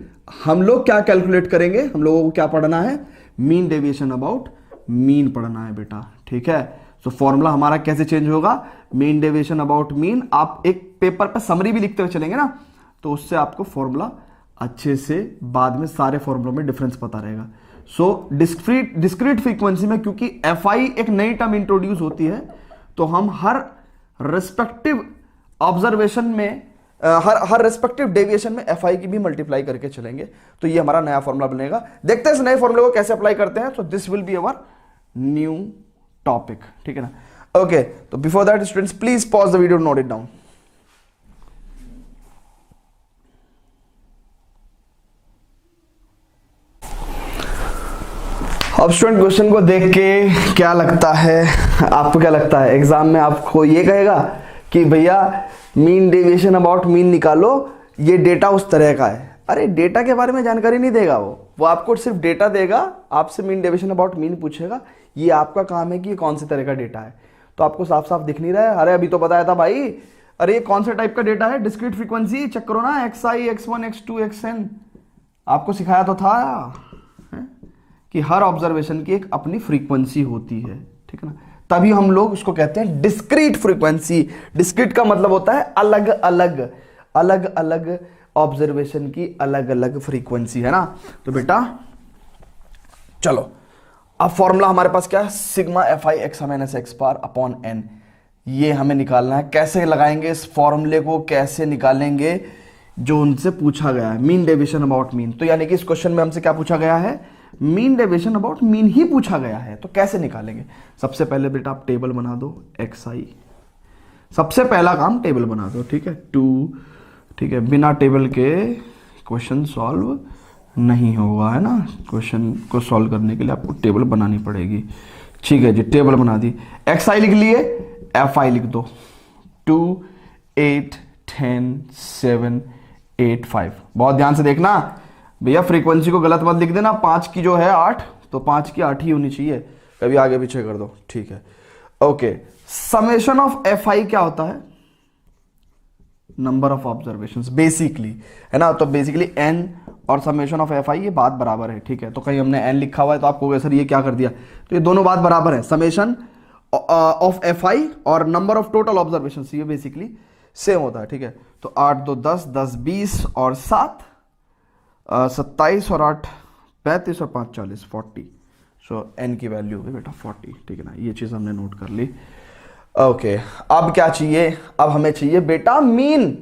हम लोग क्या कैलकुलेट करेंगे, हम लोगों को क्या पढ़ना है, मीन डेविएशन अबाउट मीन पढ़ना है बेटा, ठीक है। तो फॉर्मूला हमारा कैसे चेंज होगा, मीन डेविएशन अबाउट मीन, आप एक पेपर पे समरी भी लिखते हुए चलेंगे ना, तो उससे आपको फॉर्मूला अच्छे से बाद में सारे फॉर्मूलों में डिफरेंस पता रहेगा। सो डिस्क्रीट फ्रीक्वेंसी में क्योंकि एफआई एक नई टर्म इंट्रोड्यूस होती है, तो हम हर रेस्पेक्टिव ऑब्जर्वेशन में हर रेस्पेक्टिव डेविएशन में एफआई की भी मल्टीप्लाई करके चलेंगे। तो ये हमारा नया फॉर्मूला बनेगा। देखते हैं इस नए फॉर्मूले को कैसे अप्लाई करते हैं। तो this will be our new topic, ठीक है ना। ओके, तो before that students please pause the video, note it down. अब स्टूडेंट क्वेश्चन को देख के क्या लगता है आपको, क्या लगता है एग्जाम में आपको ये कहेगा कि भैया मीन डेविएशन अबाउट मीन निकालो, ये डेटा उस तरह का है। अरे डेटा के बारे में जानकारी नहीं देगा वो आपको सिर्फ डेटा देगा, आपसे मीन डेविएशन अबाउट मीन पूछेगा, ये आपका काम है कि ये कौन से तरह का डेटा है। तो आपको साफ साफ दिख नहीं रहा है, अरे अभी तो बताया था भाई, अरे ये कौन से टाइप का डेटा है, डिस्क्रीट फ्रीक्वेंसी चेक करो ना, XI X1 X2 XN, आपको सिखाया तो था कि हर ऑब्जर्वेशन की एक अपनी फ्रीक्वेंसी होती है, ठीक है ना। तभी हम लोग उसको कहते हैं डिस्क्रीट फ्रीक्वेंसी। डिस्क्रीट का मतलब होता है अलग अलग ऑब्जर्वेशन की अलग अलग फ्रीक्वेंसी, है ना। तो बेटा चलो, अब फॉर्मूला हमारे पास क्या है, sigma FI x minus x bar upon n, ये हमें निकालना है। कैसे लगाएंगे इस फॉर्मूले को, कैसे निकालेंगे, जो उनसे पूछा गया है, मीन डेविएशन अबाउट मीन। तो यानी कि इस क्वेश्चन में हमसे क्या पूछा गया है, mean deviation about mean he पूछा गया है। तो कैसे निकालेंगे, सबसे पहले बेटा आप टेबल बना दो XI, सबसे पहला काम टेबल बना दो, ठीक है 2, ठीक है। बिना टेबल के क्वेश्चन सॉल्व नहीं होगा, है ना। क्वेश्चन को सॉल्व करने के लिए आपको टेबल बनानी पड़ेगी, ठीक है जी। टेबल बना दी, XI लिख लिए, FI लिख दो, 2 8 10 7 8 5। बहुत ध्यान से देखना भैया, फ्रीक्वेंसी को गलत मत लिख देना, 5 की जो है 8, तो 5 की 8 ही होनी चाहिए, कभी आगे पीछे कर दो, ठीक है। ओके, समेशन ऑफ FI क्या होता है, नंबर ऑफ ऑब्जर्वेशंस बेसिकली, है ना। तो बेसिकली n और समेशन ऑफ एफ आई ये बात बराबर है, ठीक है। तो कहीं हमने एन लिखा हुआ है तो आपको कहोगे सर ये क्या कर दिया, तो ये दोनों बात बराबर है, समेशन ऑफ एफ आई और नंबर ऑफ टोटल ऑब्जर्वेशन ये बेसिकली सेम होता है, ठीक है। तो 8 2 10, 10 20 और 7 27 और 8 35 और 5 40 40। सो एन की वैल्यू होगी बेटा 40, ठीक है ना, ये चीज़ हमने नोट कर ली। ओके अब क्या चाहिए, अब हमें चाहिए बेटा मीन।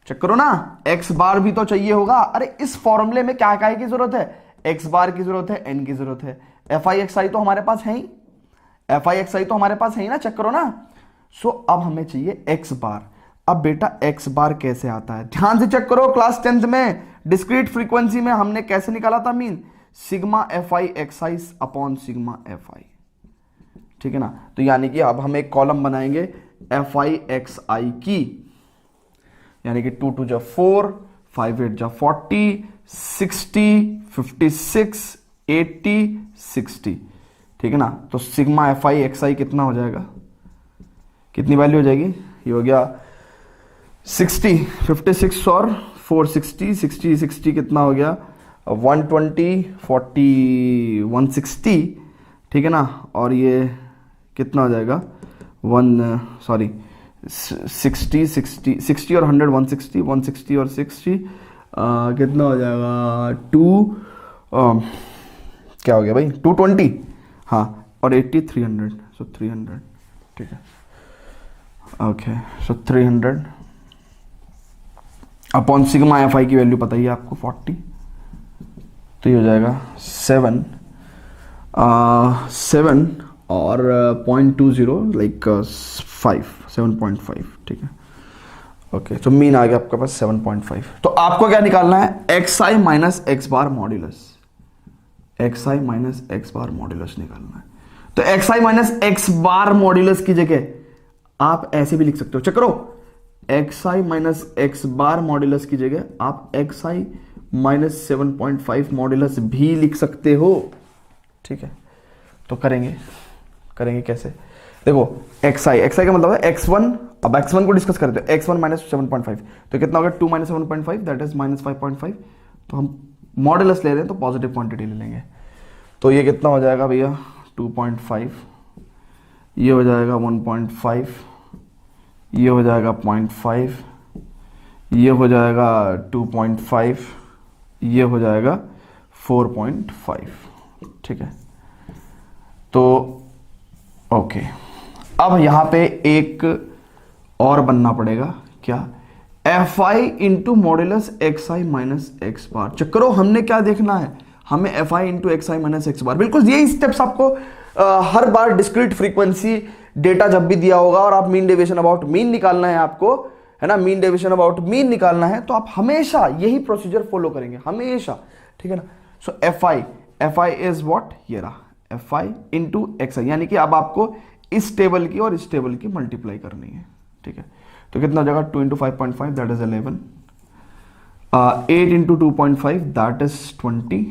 चेक करो ना, एक्स बार भी तो चाहिए होगा। अरे इस फॉर्मूले में क्या क्या की जरूरत है, एक्स बार की जरूरत है, एन की जरूरत है, एफ आई एक्स आई तो हमारे पास है ही, एफ आई एक्स आई तो हमारे पास है ही ना, चेक करो ना। सो अब हमें चाहिए एक्स बार। अब बेटा एक्स बार कैसे आता है, ध्यान से चेक करो, क्लास 10th में डिस्क्रीट फ्रीक्वेंसी में हमने कैसे निकाला था mean, sigma f I x I upon sigma f i, ठीक है ना। तो यानी कि अब हम एक कॉलम बनाएंगे एफ आई एक्स आई की, यानी कि 2 2 जा 4, 5 8 जा 40, 60, 56, 80, 60, ठीक है ना। तो सिग्मा एफ आई एक्स आई कितना हो जाएगा, कितनी वैल्यू हो जाएगी, ये हो गया 60, 56 और 460, 60 60 कितना हो गया 120, 40 160, ठीक है ना। और ये कितना हो जाएगा 60 60 60 और 100 160, 160 और 60 कितना हो जाएगा 2 क्या हो गया भाई 220, हाँ, और 80 300, सो 300, ठीक है। Okay so 300 upon sigma f आई की वैल्यू पता ही है आपको 40, तो ये हो जाएगा 7 और 0.20 लाइक 7.5, ठीक है। ओके तो मीन आ गया आपके पास 7.5। तो आपको क्या निकालना है, एक्स आई माइनस एक्स बार मॉड्यूलस, एक्स आई माइनस एक्स बार मॉड्यूलस निकालना है। तो एक्स आई माइनस एक्स बार मॉड्यूलस की जगह आप ऐसे भी लिख सकते हो, चेक करो, एक्स आई माइनस एक्स बार मॉड्यूलस की जगह आप एक्स आई माइनस 7.5 मॉड्यूलस भी लिख सकते हो, ठीक है। तो करेंगे कैसे, देखो एक्स आई का मतलब है x1, अब x1 को डिस्कस करते हैं, x1 माइनस 7.5, तो कितना हो गया 2 माइनस 7.5 दैट इज माइनस 5.5। तो हम मॉड्यूलस ले रहे हैं तो पॉजिटिव क्वांटिटी ले लेंगे, तो ये कितना हो जाएगा भैया 2.5, ये हो जाएगा 1.5, ये हो जाएगा 0.5, ये हो जाएगा 2.5, ये हो जाएगा 4.5, ठीक है। तो ओके अब यहां पे एक और बनना पड़ेगा, क्या, एफ आई इंटू मॉड्यूलस एक्स आई माइनस एक्स बार। चेक करो हमने क्या देखना है, हमें एफ आई इंटू एक्स आई माइनस एक्स बार, बिल्कुल यही स्टेप्स आपको हर बार डिस्क्रीट फ्रीक्वेंसी डेटा जब भी दिया होगा और आप मीन डेविएशन अबाउट मीन निकालना है आपको, है ना, मीन डेविएशन अबाउट मीन निकालना है, तो आप हमेशा यही प्रोसीजर फॉलो करेंगे हमेशा, ठीक है ना। सो एफ आई इज व्हाट, ये रहा एफ आई इंटू एक्स आई, यानी कि अब आपको इस टेबल की और इस टेबल की मल्टीप्लाई करनी है, ठीक है। तो कितना हो जाएगा 2 into 5.5 that is 11, 8 into 2.5 that is 20,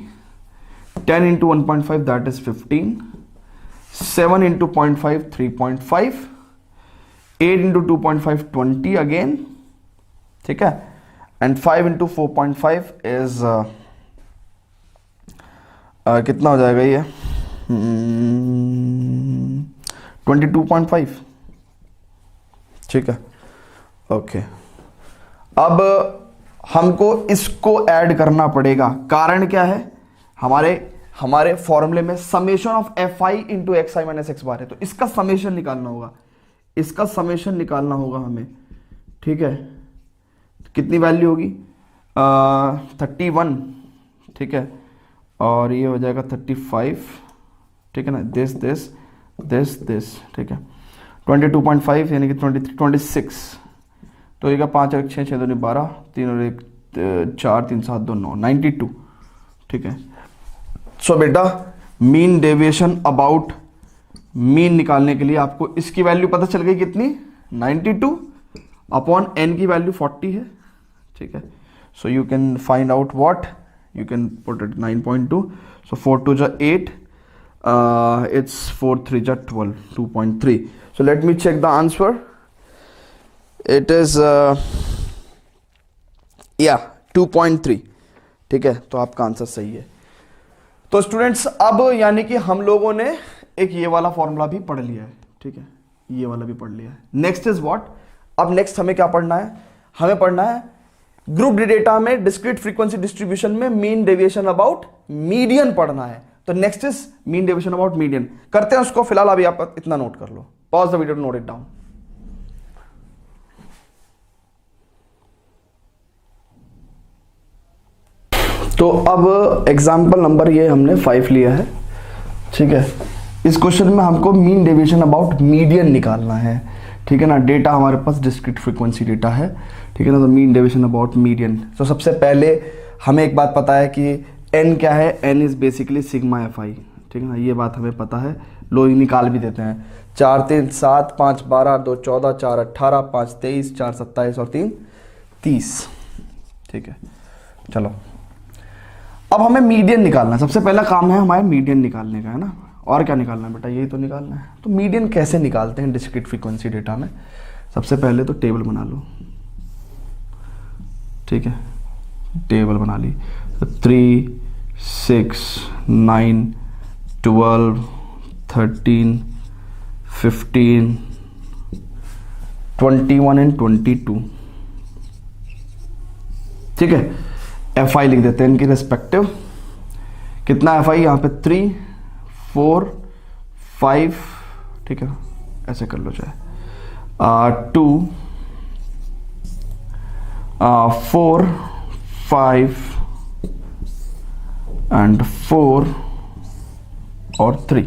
10 into 1.5 that is 15, 7 into 0.5 3.5, 8 into 2.5 20 again, ठीक है, एंड 5 इंटू 4.5 इज कितना हो जाएगा ये 22.5, ठीक है। ओके अब हमको इसको ऐड करना पड़ेगा, कारण क्या है, हमारे फॉर्मूले में summation of F I into x I minus x bar है, तो इसका समेशन निकालना होगा, इसका समेशन निकालना होगा हमें, ठीक है। कितनी वैल्यू होगी 31, ठीक है, और ये हो जाएगा 35, ठीक है ना, दिस, ठीक है, 22.5 यानी कि 26, तो ये 5 और 6 6 2 12, 3 और 1 4 3 7 2 9 92, ठीक है। सो बेटा मीन डेविएशन अबाउट मीन निकालने के लिए आपको इसकी वैल्यू पता चल गई कितनी 92 अपॉन एन की वैल्यू 40 है, ठीक है। So you can find out what, you can put it 9.2, so 4 2 ja 8, it's 4 3 ja 12, 2.3. So let me check the answer. It is yeah 2.3, ठीक है, तो आपका आंसर सही है। तो स्टूडेंट्स अब यानी कि हम लोगों ने एक ये वाला फॉर्मूला भी पढ़ लिया है, ठीक है, ये वाला भी पढ़ लिया है। नेक्स्ट इज व्हाट, अब नेक्स्ट हमें क्या पढ़ना है, हमें पढ़ना है ग्रुप डी डेटा में डिस्क्रीट फ्रीक्वेंसी डिस्ट्रीब्यूशन में मीन डेविएशन अबाउट मीडियन पढ़ना है। तो next is mean deviation about median, करते हैं उसको। फिलहाल अभी आप इतना नोट कर लो, pause the video to note it down. तो अब एग्जाम्पल नंबर ये हमने 5 लिया है, ठीक है। इस क्वेश्चन में हमको मीन डेविएशन अबाउट मीडियन निकालना है, ठीक है ना। डेटा हमारे पास डिस्क्रीट फ्रीक्वेंसी डेटा है, ठीक है ना। तो मीन डेविएशन अबाउट मीडियन, तो सबसे पहले हमें एक बात पता है कि एन क्या है, N is basically sigma f i, ठीक है ना, ये बात हमें पता है। लो निकाल भी देते हैं, 4 3 7 5 12 2 14 4 18 5 23 4 27 और 3 30, ठीक है। चलो अब हमें मीडियन निकालना है, सबसे पहला काम है हमारे मीडियन निकालने का, है ना। और क्या निकालना है बेटा, यही तो निकालना है। तो मीडियन कैसे निकालते हैं डिस्क्रीट फ्रीक्वेंसी डेटा में, सबसे पहले तो टेबल बना लो, ठीक है, टेबल बना ली। तो 3 6 9 12 13 15 21 एंड 22, ठीक है। एफ आई लिख देते हैं इनकी रेस्पेक्टिव, कितना एफ आई यहाँ पे 3 4 5, ठीक है, ऐसे कर लो चाहे 2 4 5 एंड 4 और 3,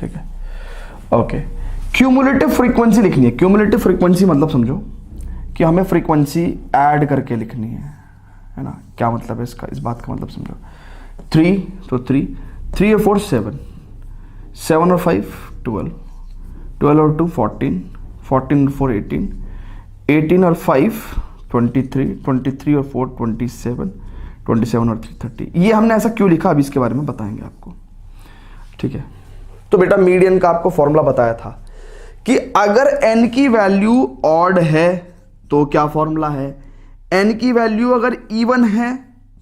ठीक है। ओके, क्यूमुलेटिव फ्रीक्वेंसी लिखनी है। क्यूमुलेटिव फ्रीक्वेंसी मतलब समझो कि हमें फ्रीक्वेंसी ऐड करके लिखनी है ना। क्या मतलब है इसका, इस बात का मतलब समझो। 3 तो 3 और 4 7 और 5 12 12 और 2 14 14 और 4 18 18 और 5 23 23 और 4 27 27 और 3 30। ये हमने ऐसा क्यों लिखा अभी इसके बारे में बताएंगे आपको, ठीक है। तो बेटा मीडियन का आपको फॉर्मूला बताया था कि अगर n की वैल्यू ऑड है तो क्या फॉर्मूला है, n की वैल्यू अगर इवन है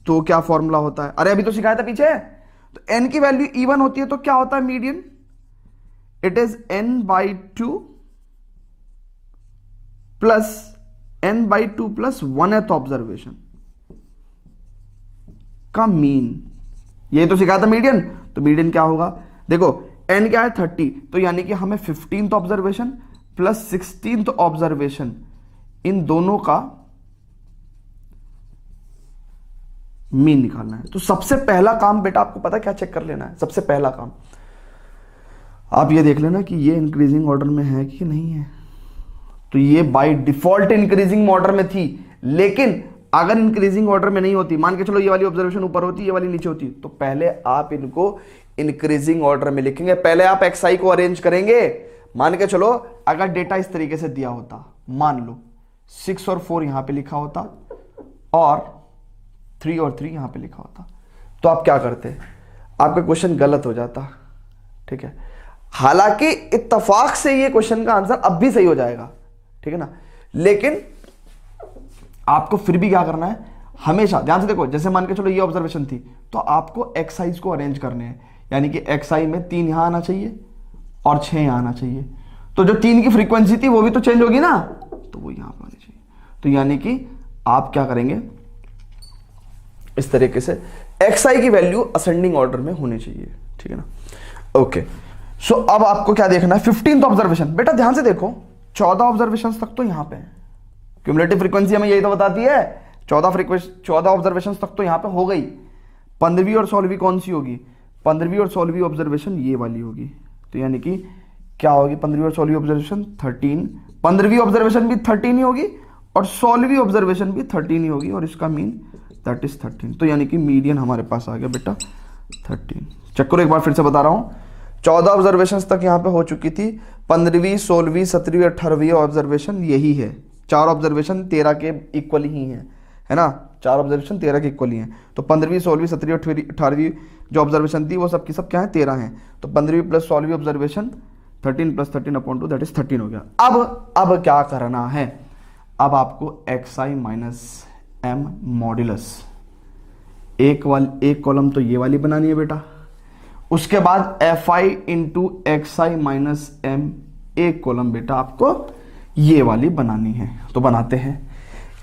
तो क्या फॉर्मूला होता है। अरे अभी तो सिखाया था पीछे। तो n की वैल्यू इवन होती है तो क्या होता है median, it is n/2 plus n/2 plus 1th observation का मीन। ये तो सिखाया था मीडियन। तो मीडियन क्या होगा, देखो n क्या है 30, तो यानी कि हमें 15th observation plus 16th observation इन दोनों का मीन निकालना है। तो सबसे पहला काम बेटा आपको पता क्या चेक कर लेना है, सबसे पहला काम आप ये देख लेना कि ये इंक्रीजिंग ऑर्डर में है कि नहीं है। तो ये बाय डिफॉल्ट इंक्रीजिंग ऑर्डर में थी, लेकिन अगर इंक्रीजिंग ऑर्डर में नहीं होती, मान के चलो ये वाली ऑब्जर्वेशन ऊपर होती, ये वाली नीचे होती, तो पहले आप इनको इंक्रीजिंग ऑर्डर में लिखेंगे। पहले आप एक्सआई को अरेंज करेंगे। मान के चलो अगर डेटा इस तरीके से दिया होता, मान लो 6 और 4 यहां पे लिखा होता और 3 और 3 यहां पे लिखा होता, तो आप क्या करते, आपका क्वेश्चन गलत हो जाता, ठीक है। हालांकि इत्तेफाक से ये क्वेश्चन का आंसर अब भी सही हो जाएगा, ठीक है ना, लेकिन आपको फिर भी क्या करना है, हमेशा ध्यान से देखो। जैसे मान के चलो ये ऑब्जर्वेशन थी, तो आपको एक्साइज को अरेंज करने हैं, यानी कि एक्साई में 3 यहां आना चाहिए और 6 यहां आना चाहिए। तो जो 3 की फ्रीक्वेंसी थी वो भी तो चेंज होगी ना, तो वो यहां पर आनी चाहिए। तो यानी कि आप क्या करेंगे, इस तरीके से एक्सआई की वैल्यू असेंडिंग ऑर्डर में होनी चाहिए, ठीक है ना। ओके, सो अब आपको क्या देखना है, 15th ऑब्जर्वेशन। बेटा ध्यान से देखो, 14 ऑब्जर्वेशन तक तो यहां पे है, क्यूमुलेटिव फ्रीक्वेंसी हमें यही तो बताती है। 14 ऑब्जर्वेशन तक तो यहां पे हो गई। 15वीं और 16वीं कौन सी होगी, 15वीं और 16वीं ऑब्जर्वेशन ये वाली होगी। तो यानी कि क्या होगी, 15वीं और 16वीं ऑब्जर्वेशन 13, 15वीं ऑब्जर्वेशन भी 13 ही होगी और 16वीं ऑब्जर्वेशन भी 13 ही होगी, और इसका मीन दैट इज 13। तो यानी कि मीडियन हमारे पास आ गया बेटा 13। चेक करो एक बार फिर से बता रहा हूं, 14 ऑब्जर्वेशन तक यहां पे हो चुकी थी, 15वीं 16वीं 17वीं 18वीं ऑब्जर्वेशन यही है। 4 ऑब्जर्वेशन 13 के इक्वल ही है ना, 4 ऑब्जर्वेशन 13 के इक्वल ही है। तो 15वीं 16वीं 17वीं 18वीं जो ऑब्जर्वेशन थी वो सब की सब क्या है, 13 है। तो 15वीं प्लस 16वीं ऑब्जर्वेशन 13 प्लस 13/2 दैट इज 13 हो गया। अब क्या करना है, अब आपको xi माइनस m मॉड्यूलस एक कॉलम तो ये वाली बनानी है बेटा, उसके बाद एफ आई इंटू एक्स आई माइनस एम, एक कॉलम बेटा आपको ये वाली बनानी है, तो बनाते हैं।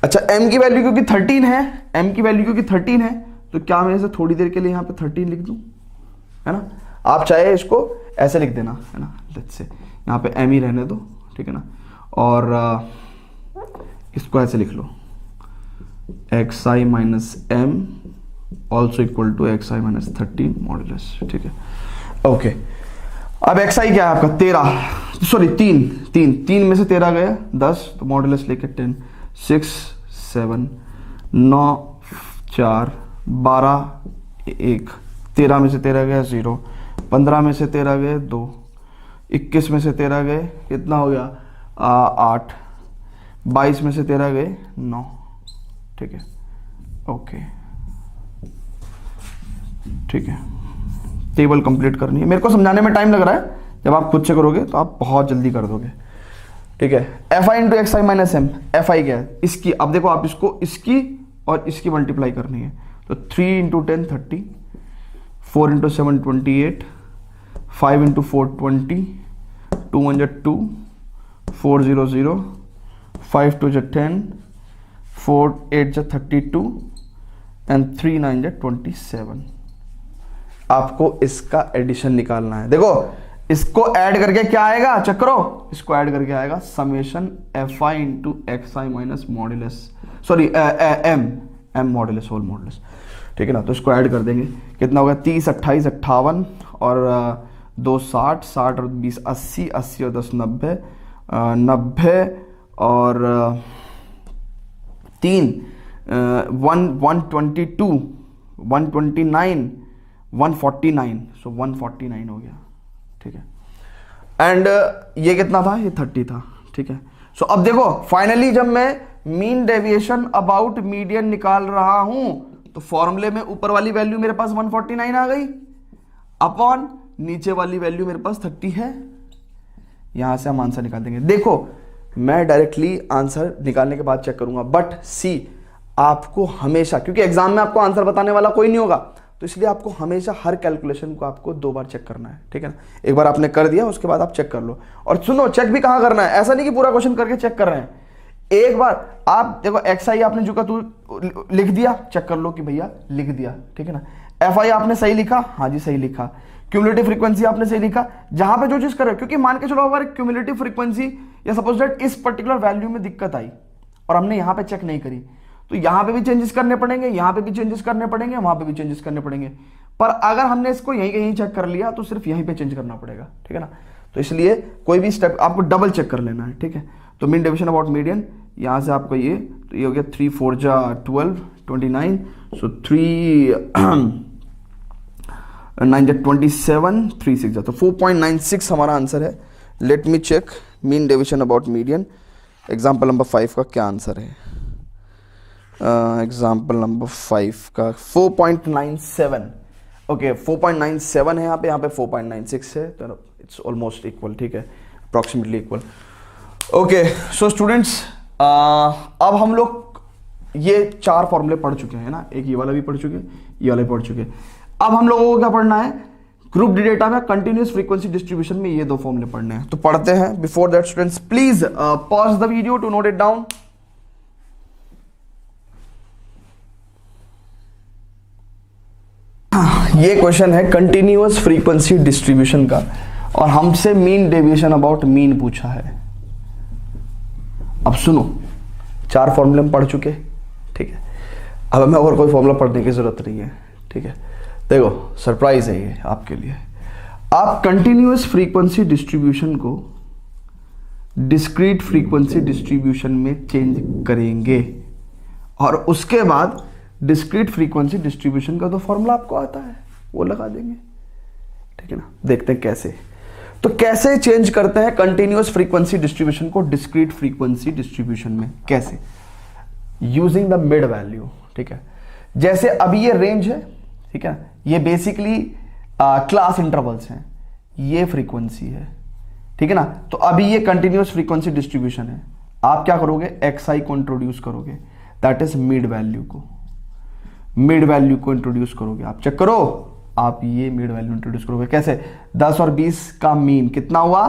अच्छा m की वैल्यू क्योंकि 13 है, m की वैल्यू क्योंकि 13 है, तो क्या मैं इसे थोड़ी देर के लिए यहाँ पे 13 लिख दूं, है ना। आप चाहे इसको ऐसे लिख देना, है ना, लेट्स से यहाँ पे m ही रहने दो, ठीक है ना, और इसको ऐसे लिख लो x I minus M also equal to x I minus 13 modulus, ठीक है। ओके, अब एक्स आई क्या है आपका 13, सॉरी 3 में से 13 गया 10, तो मॉडुलस लेके 10, 6 7 9 4 12 1, 13 में से 13 गया 0, 15 में से 13 गए 2, 21 में से 13 गए कितना हो गया 8, 22 में से 13 गए 9, ठीक है। ओके ठीक है, टेबल कंप्लीट करनी है, मेरे को समझाने में टाइम लग रहा है, जब आप खुद से करोगे तो आप बहुत जल्दी कर दोगे, ठीक है। F I into x I minus m, f i क्या है इसकी, अब देखो आप इसको इसकी और इसकी मल्टीप्लाई करनी है, तो 3 इंटू 10 30, 4 इंटू 7 28, 5 इंटू 4 20, 2 1 2, 4 0 0, 5 2 10, 4 8 32 एंड 3 9 27। आपको इसका एडिशन निकालना है। देखो इसको ऐड करके क्या आएगा, चेक करो, इसको ऐड करके आएगा summation F I into x I minus modulus, sorry m modulus whole modulus, ठीक है ना। तो इसको ऐड कर देंगे, कितना होगा 30 28 58 और 2 60, 60 और 20 80, 80 और 10 90, 90 और 3 122 129 149, सो 149 हो गया, ठीक है। एंड ये कितना था, ये 30 था, ठीक है। सो अब देखो फाइनली जब मैं मीन डेविएशन अबाउट मीडियन निकाल रहा हूं, तो फॉर्मूले में ऊपर वाली वैल्यू मेरे पास 149 आ गई, अपॉन नीचे वाली वैल्यू मेरे पास 30 है, यहां से हम आंसर निकाल देंगे। देखो मैं डायरेक्टली आंसर निकालने के बाद चेक करूंगा, बट सी आपको हमेशा, क्योंकि एग्जाम में आपको आंसर बताने वाला कोई नहीं होगा, तो इसलिए आपको हमेशा हर कैलकुलेशन को आपको 2 बार चेक करना है, ठीक है ना। एक बार आपने कर दिया उसके बाद आप चेक कर लो, और सुनो चेक भी कहां करना है, ऐसा नहीं कि पूरा क्वेश्चन करके चेक कर रहे हैं, एक बार आप देखो एक्स आई आपने जो का तू लिख दिया, चेक कर लो कि भैया लिख दिया, ठीक है ना। एफ आई आपने सही लिखा, हाँ जी सही लिखा, क्यूमुलेटिव फ्रीक्वेंसी आपने सही लिखा, जहां पे जो चीज कर रहे हो, क्योंकि मान के चलो अगर क्यूमुलेटिव फ्रीक्वेंसी या सपोज दैट इस पर्टिकुलर वैल्यू में दिक्कत आई और हमने यहां पे चेक नहीं करी, तो यहां पे भी चेंजेस करने पड़ेंगे, यहां पे भी चेंजेस करने पड़ेंगे, वहां पे भी चेंजेस करने पड़ेंगे, पर अगर हमने इसको यहीं चेक कर लिया तो सिर्फ यहीं पे चेंज करना पड़ेगा, ठीक है ना। तो इसलिए कोई भी स्टेप आपको डबल चेक कर लेना है, ठीक है। तो मीन डेविएशन अबाउट मीडियन, यहां से आपको ये, तो ये हो गया 3 4 जा 12 29, सो 3 9 जा 27, 3 6 जा, तो 4.96 हमारा आंसर है। Let me check mean deviation about median, example number 5 का क्या आंसर है। एग्जाम्पल नंबर 5 का 4.97, ओके 4.97 है यहाँ पे 4.96 है, तो इट्स ऑलमोस्ट इक्वल, ठीक है, approximately equal. Okay so students, अब हम लोग ये 4 फॉर्मूले पढ़ चुके हैं ना, एक ये वाला भी पढ़ चुके हैं, ये वाला भी पढ़ चुके हैं। अब हम लोगों को क्या पढ़ना है, ग्रुप डी डेटा में कंटिन्यूअस फ्रीक्वेंसी डिस्ट्रीब्यूशन में ये 2 फॉर्मूले पढ़ने हैं, तो पढ़ते हैं। Before that students please pause the video to note it down. ये क्वेश्चन है कंटिन्यूअस फ्रीक्वेंसी डिस्ट्रीब्यूशन का, और हमसे मीन डेविएशन अबाउट मीन पूछा है। अब सुनो, 4 फॉर्मूले हम पढ़ चुके, ठीक है, अब हमें और कोई फॉर्मूला पढ़ने की जरूरत नहीं है, ठीक है। देखो सरप्राइज है ये आपके लिए, आप कंटिन्यूअस फ्रीक्वेंसी डिस्ट्रीब्यूशन को डिस्क्रीट फ्रीक्वेंसी डिस्ट्रीब्यूशन में चेंज करेंगे, और उसके बाद डिस्क्रीट फ्रीक्वेंसी डिस्ट्रीब्यूशन का तो फॉर्मूला आपको आता है वो लगा देंगे, ठीक है ना। देखते हैं कैसे, तो कैसे चेंज करते हैं कंटिन्यूअस फ्रीक्वेंसी डिस्ट्रीब्यूशन को डिस्क्रीट फ्रीक्वेंसी डिस्ट्रीब्यूशन में, कैसे, यूजिंग द मिड वैल्यू, ठीक है। जैसे अभी ये रेंज है, ठीक है, ये बेसिकली क्लास इंटरवल्स हैं, ये फ्रीक्वेंसी है, ठीक है ना। तो अभी ये कंटिन्यूअस फ्रीक्वेंसी डिस्ट्रीब्यूशन है, आप क्या करोगे, एक्स आई को इंट्रोड्यूस करोगे, दैट इज मिड वैल्यू को। मिड वैल्यू को इंट्रोड्यूस करोगे। आप चेक करो, आप ये मिड वैल्यू इंट्रोड्यूस करोगे कैसे? 10 और 20 का मीन कितना हुआ?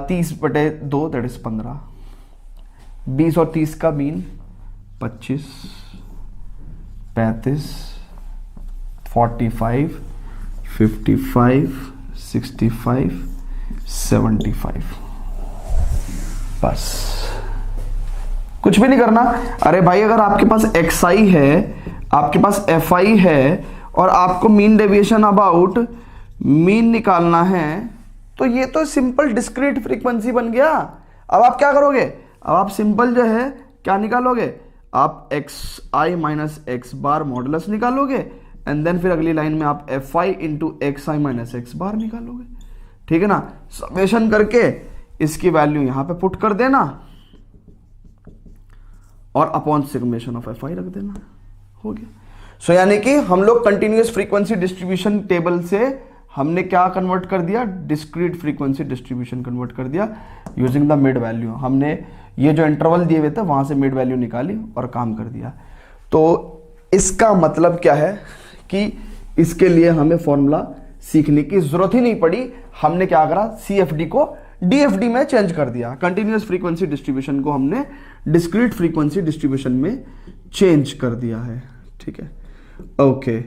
30/2 दैट इज 15। 20 और 30 का मीन 25, 35, 45, 55, 65, 75। बस कुछ भी नहीं करना। अरे भाई अगर आपके पास xi है, आपके पास fi है और आपको मीन डेविएशन अबाउट मीन निकालना है, तो ये तो सिंपल डिस्क्रीट फ्रीक्वेंसी बन गया। अब आप क्या करोगे? अब आप सिंपल जो है क्या निकालोगे? आप xi माइनस x बार मॉडुलस निकालोगे एंड देन फिर अगली लाइन में आप fi into xi minus x बार निकालोगे। ठीक है ना? समेशन करके इसकी वैल्यू यहां पे पुट कर देना और अपॉन सिग्मेशन ऑफ fi रख देना, हो गया। सो यानी कि हम लोग कंटिन्यूअस फ्रीक्वेंसी डिस्ट्रीब्यूशन टेबल से हमने क्या कन्वर्ट कर दिया? डिस्क्रीट फ्रीक्वेंसी डिस्ट्रीब्यूशन कन्वर्ट कर दिया यूजिंग द मिड वैल्यू। हमने ये जो इंटरवल दिए हुए थे वहां से मिड वैल्यू निकाली और काम कर दिया। तो इसका मतलब क्या है कि इसके लिए हमें फॉर्मूला सीखने की जरूरत ही नहीं पड़ी। हमने क्या करा? CFD को DFD में चेंज कर दिया। कंटिन्यूअस फ्रीक्वेंसी डिस्ट्रीब्यूशन को हमने डिस्क्रीट फ्रीक्वेंसी डिस्ट्रीब्यूशन में चेंज कर दिया है। ठीक है, ओके।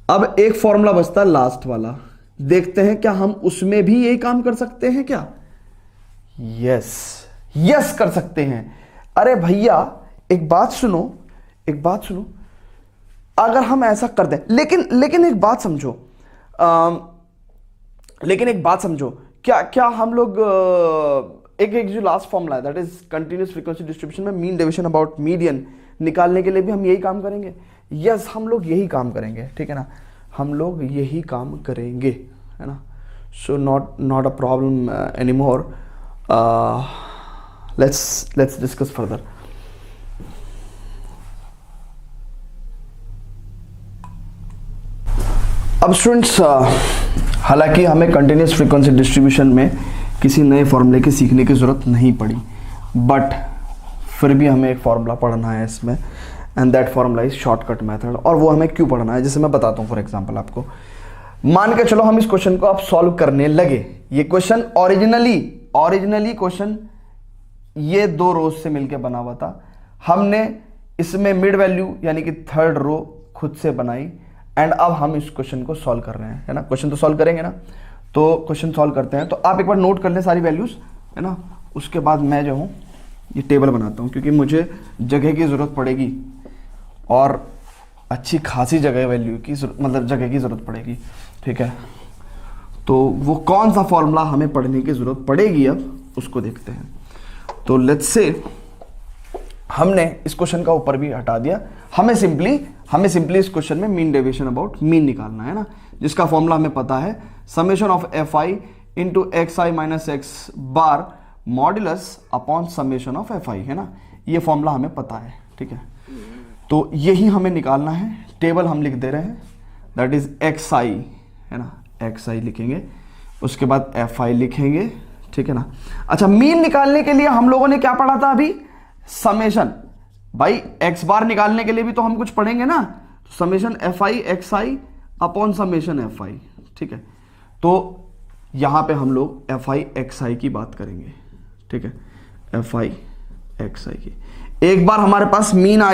अब एक फॉर्मूला बचता है लास्ट वाला, देखते हैं क्या हम उसमें भी यही काम कर सकते हैं क्या? यस कर सकते हैं। अरे भैया एक बात सुनो, अगर हम ऐसा कर दें, लेकिन एक बात समझो, क्या हम लोग एक जो लास्ट फॉर्मूला है that is continuous frequency distribution में मीन डेविएशन अबाउट मीडियन निकालने के लिए भी हम यही काम करेंगे? यस, हम लोग यही काम करेंगे। ठीक है ना? हम लोग यही काम करेंगे, है ना? So not a problem anymore. Let's discuss further. अब स्टूडेंट्स, हालांकि हमें कंटिन्यूअस फ्रीक्वेंसी डिस्ट्रीब्यूशन में किसी नए फॉर्मूले की सीखने की ज़रूरत नहीं पड़ी, बट फिर भी हमें एक फॉर्मूला पढ़ना है इसमें, and that formula is shortcut method. और वो हमें क्यों पढ़ना है, जैसे मैं बताता हूँ। फॉर एग्जांपल आपको मान के चलो हम इस क्वेश्चन को आप सॉल्व करने लगे। ये क्वेश्चन ओरिजिनली क्वेश्चन ये 2 रोज से मिलकर बना हुआ था। हमने इसमें मिड वैल्यू यानी कि 3rd रो खुद से बनाई, एंड अब हम इस क्वेश्चन को सॉल्व कर रहे हैं, है ना? क्वेश्चन तो सॉल्व करेंगे ना, तो क्वेश्चन सॉल्व करते हैं। तो आप एक बार नोट कर लें सारी वैल्यूज, है ना? उसके बाद मैं जो हूँ ये टेबल बनाता हूँ, क्योंकि मुझे जगह की ज़रूरत पड़ेगी और अच्छी खासी जगह वैल्यू की मतलब जगह की ज़रूरत पड़ेगी। ठीक है, तो वो कौन सा फॉर्मूला हमें पढ़ने की ज़रूरत पड़ेगी अब उसको देखते हैं। तो लेट्स से हमने इस क्वेश्चन का ऊपर भी हटा दिया। हमें सिंपली इस क्वेश्चन में मीन डेविएशन अबाउट मीन निकालना है ना, जिसका फॉर्मूला हमें पता है, summation of fi into xi minus x bar modulus upon summation of fi, है ना? ये फॉर्मूला हमें पता है। ठीक है, तो यही हमें निकालना है। टेबल हम लिख दे रहे हैं, दैट इज xi, है ना? xi लिखेंगे, उसके बाद fi लिखेंगे। ठीक है ना? अच्छा, मीन निकालने के लिए हम लोगों ने क्या पढ़ा था अभी? समेशन। भाई x बार निकालने के लिए भी तो हम कुछ पढ़ेंगे ना, summation fi xi upon summation fi। ठीक है, तो यहां पे हम लोग fi xi की बात करेंगे। ठीक है, fi xi की। एक बार हमारे पास मीन आ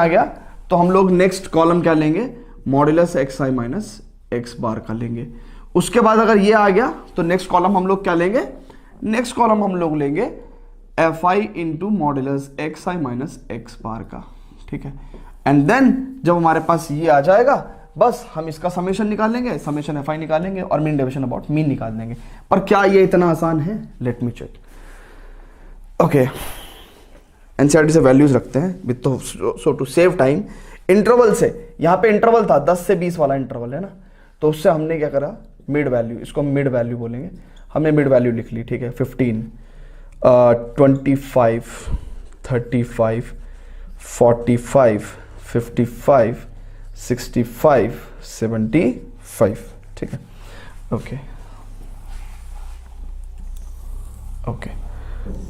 गया, तो हम लोग नेक्स्ट कॉलम क्या लेंगे? मॉड्यूलस xi माइनस x बार का लेंगे। उसके बाद अगर ये आ गया तो नेक्स्ट कॉलम हम लोग क्या लेंगे? नेक्स्ट कॉलम हम लोग लेंगे fi into modulus xi minus x बार का। ठीक है, एंड देन जब हमारे पास ये आ जाएगा, बस हम इसका समेशन निकालेंगे, समेशन fi निकालेंगे और मीन डेविएशन अबाउट मीन निकाल देंगे। पर क्या ये इतना आसान है? Let me check. Okay, NCERT से वैल्यूज रखते हैं विद तो so to save time. Interval से, यहाँ पे इंटरवल था 10 से 20 वाला इंटरवल, है ना? तो उससे हमने क्या करा? मिड वैल्यू, इसको मिड वैल्यू बोलेंगे। हमने मिड वैल्यू लिख ली। ठीक है, 15, 25, 35, 45, 55, 65, 75। ठीक है, ओके,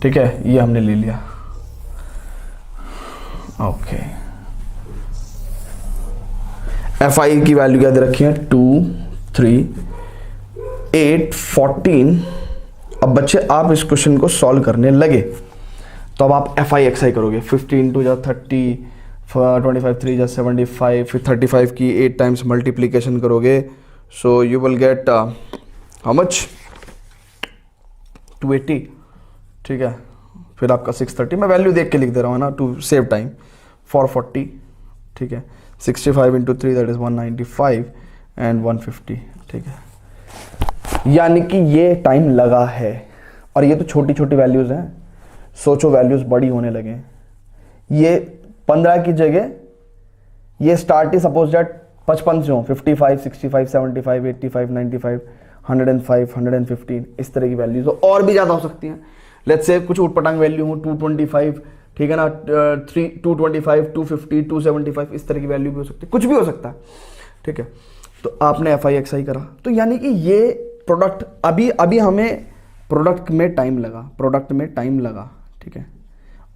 ठीक है, ये हमने ले लिया। ओके, एफ आई की वैल्यू क्या दे रखी है, 2 3 8 14। अब बच्चे आप इस क्वेश्चन को सॉल्व करने लगे तो अब आप एफ आई एक्स आई करोगे। 15 2 जा 30, 25 3 जा 75, फिर 35 की 8 टाइम्स मल्टीप्लीकेशन करोगे, so you will get how much, 280। ठीक है, फिर आपका 630, मैं वैल्यू देख के लिख दे रहा हूँ ना टू सेव टाइम, 440। ठीक है, 65 इंटू 3 दैट इज 195 एंड 150। ठीक है, यानी कि ये टाइम लगा है। और ये तो छोटी छोटी वैल्यूज हैं, सोचो वैल्यूज बड़ी होने लगे। ये 15 की जगह ये स्टार्ट ही सपोज दैट 55 से हो, 55 65 75 85 95 105 115 इस तरह की वैल्यूज हो, और भी ज्यादा हो सकती हैं। लेट्स से कुछ उटपटांग वैल्यू हो 225, ठीक है ना, 225 250 275 इस तरह की वैल्यू भी हो सकती है, कुछ भी हो सकता है। ठीक है, तो आपने एफ आई एक्स आई करा, तो यानी कि ये प्रोडक्ट अभी हमें प्रोडक्ट में टाइम लगा, ठीक है,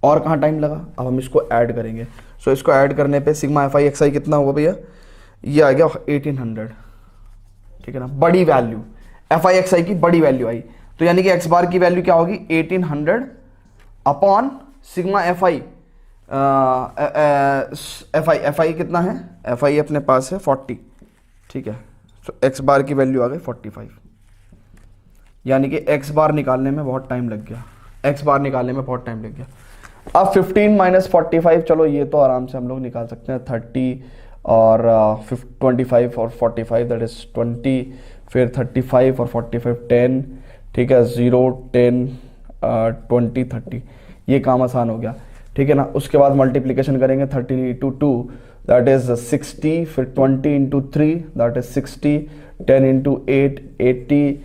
और कहाँ टाइम लगा, अब हम इसको ऐड करेंगे। सो इसको ऐड करने पे सिग्मा एफ आई एक्स आई कितना हुआ भैया, ये आ गया 1800। ठीक है ना, बड़ी वैल्यू एफ आई एक्स आई की बड़ी वैल्यू आई, तो यानी कि एक्स बार की वैल्यू क्या होगी, 1800 upon sigma f I. F I कितना है, एफ आई अपने पास है 40। ठीक है, तो एक्स बार की वैल्यू आ गई 45, यानी कि एक्स बार निकालने में बहुत टाइम लग गया, अब 15 माइनस 45, चलो ये तो आराम से हम लोग निकाल सकते हैं, 30 और 25 और 45 दैट इज 20, फिर 35 और 45 10, ठीक है, 0 10 20 30, ये काम आसान हो गया। ठीक है ना, उसके बाद मल्टीप्लीकेशन करेंगे 30 इंटू 2 दैट इज 60, फिर 20 into 3 that is 60, 10 into 8 80,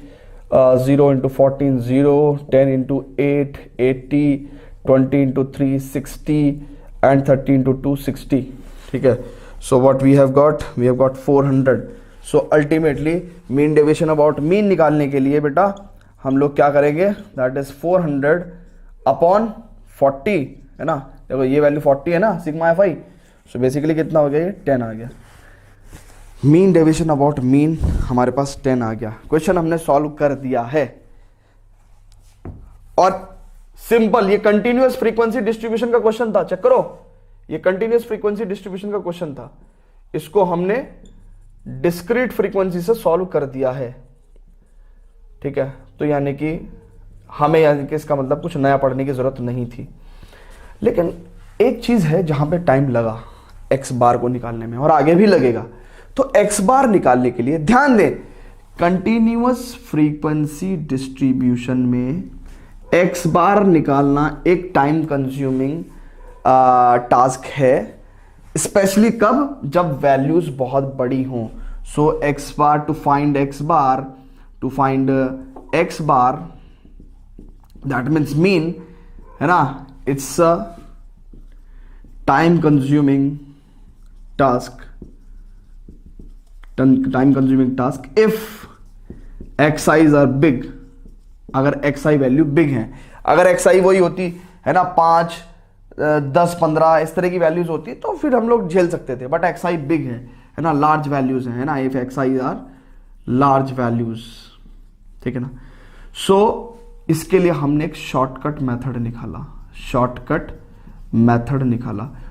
0 into 14 0, 10 into 8 80, 20 into 3 60 and 30 into 2 60। ठीक है, so what we have got 400। So ultimately mean deviation about mean निकालने के लिए बेटा हम लोग क्या करेंगे, दैट इज 400 अपॉन 40, है ना, देखो ये वैल्यू 40 है ना सिग्मा एफ आई, सो बेसिकली कितना हो गया, ये 10 आ गया। मीन डेविएशन अबाउट मीन हमारे पास 10 आ गया। क्वेश्चन हमने सॉल्व कर दिया है, और सिंपल, ये कंटिन्यूअस फ्रीक्वेंसी डिस्ट्रीब्यूशन का क्वेश्चन था, चेक करो, ये कंटिन्यूअस फ्रीक्वेंसी डिस्ट्रीब्यूशन का क्वेश्चन था, इसको हमने डिस्क्रीट फ्रीक्वेंसी से सॉल्व कर दिया है। ठीक है, तो यानी कि हमें, यानी कि इसका मतलब कुछ नया पढ़ने की जरूरत नहीं थी। लेकिन एक चीज है जहां पे टाइम लगा एक्स बार को निकालने में, और आगे भी लगेगा। तो एक्स बार निकालने के लिए ध्यान दें, कंटिन्यूअस फ्रीक्वेंसी डिस्ट्रीब्यूशन में एक्स बार निकालना एक टाइम कंज्यूमिंग टास्क है, स्पेशली कब, जब वैल्यूज बहुत बड़ी हों। So x bar to find x bar that means mean, है ना, it's a time consuming task if x i's are big. अगर एक्स आई वैल्यू बिग है, अगर एक्स आई वही होती है ना 5 10 15 इस तरह की वैल्यूज होती तो फिर हम लोग झेल सकते थे, बट एक्स आई बिग है ना, लार्ज वैल्यूज है ना, if x I R large values. ठीक है ना, सो इसके लिए हमने एक शॉर्टकट मेथड निकाला।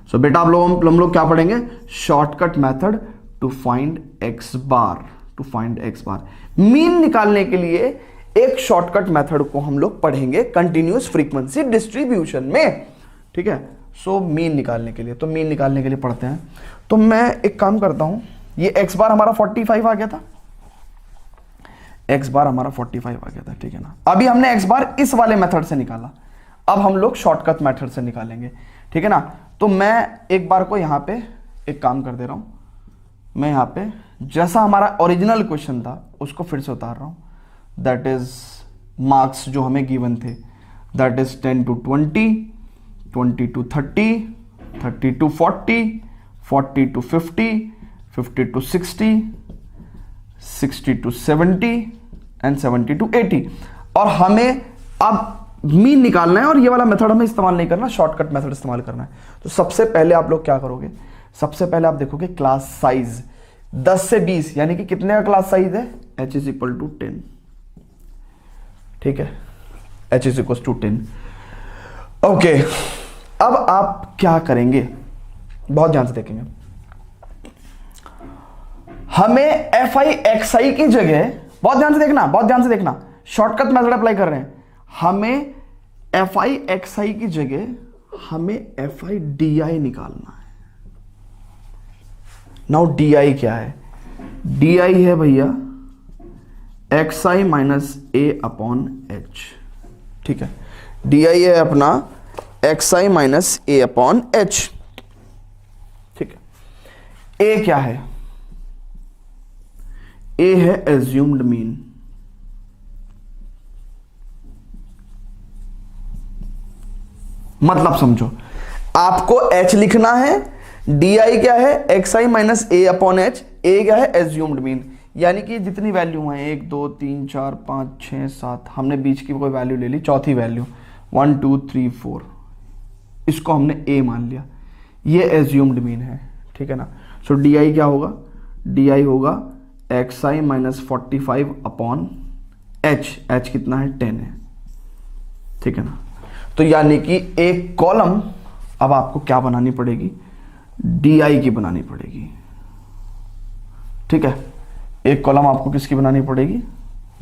सो बेटा हम लोग क्या पढ़ेंगे, shortcut method to find x bar. Mean निकालने के लिए एक शॉर्टकट मेथड को हम लोग पढ़ेंगे कंटिन्यूअस फ्रीक्वेंसी डिस्ट्रीब्यूशन में। ठीक है, सो मीन निकालने के लिए पढ़ते हैं। तो मैं एक काम करता हूं, ये एक्स बार हमारा 45 आ गया था, ठीक है ना। अभी हमने एक्स बार इस वाले मेथड से निकाला, अब हम लोग शॉर्टकट मेथड से निकालेंगे। ठीक है ना, तो मैं एक बार को यहां पे एक काम कर दे रहा हूं, मैं यहां पे जैसा हमारा ओरिजिनल क्वेश्चन था उसको फिर से उतार रहा हूं, दैट इज मार्क्स जो हमें गिवन थे, that is 10 to 20, 20 to 30, 30 to 40, 40 to 50, 50 to 60, 60 to 70 and 70 to 80। और हमें अब मीन निकालना है, और ये वाला मेथड हमें इस्तेमाल नहीं करना, शॉर्टकट मेथड इस्तेमाल करना है। तो सबसे पहले आप लोग क्या करोगे, सबसे पहले आप देखोगे क्लास 10 से 20 यानी कि कितने का क्लास साइज है, h इज इक्वल टू 10। ठीक है, h is equal to 10। Okay, अब आप क्या करेंगे, बहुत ध्यान से देखेंगे। हमें एफ आई एक्स आई की जगह, बहुत ध्यान से देखना, बहुत ध्यान से देखना, शॉर्टकट मेथड अप्लाई कर रहे हैं। हमें एफ आई एक्स आई की जगह हमें एफ आई डी आई निकालना है। नाउ डी आई क्या है, डी आई है भैया x I minus a upon H. ठीक है, डी आई है अपना x I minus a upon H. ठीक है, ए क्या है, ए है एज्यूम्ड मीन। मतलब समझो, आपको h लिखना है, डी आई क्या है x I minus a upon H, ए क्या है एज्यूम्ड मीन, यानी कि जितनी वैल्यू है 1 2 3 4 5 6 7, हमने बीच की कोई वैल्यू ले ली, चौथी वैल्यू 1 2 3 4, इसको हमने ए मान लिया, ये एज्यूम्ड मीन है। ठीक है ना, सो डी आई क्या होगा, डी आई होगा एक्स आई माइनस 45 अपॉन एच, एच कितना है 10 है। ठीक है ना, तो यानी कि एक कॉलम अब आपको क्या बनानी पड़ेगी, डी आई की बनानी पड़ेगी। ठीक है, एक कॉलम आपको किसकी बनानी पड़ेगी,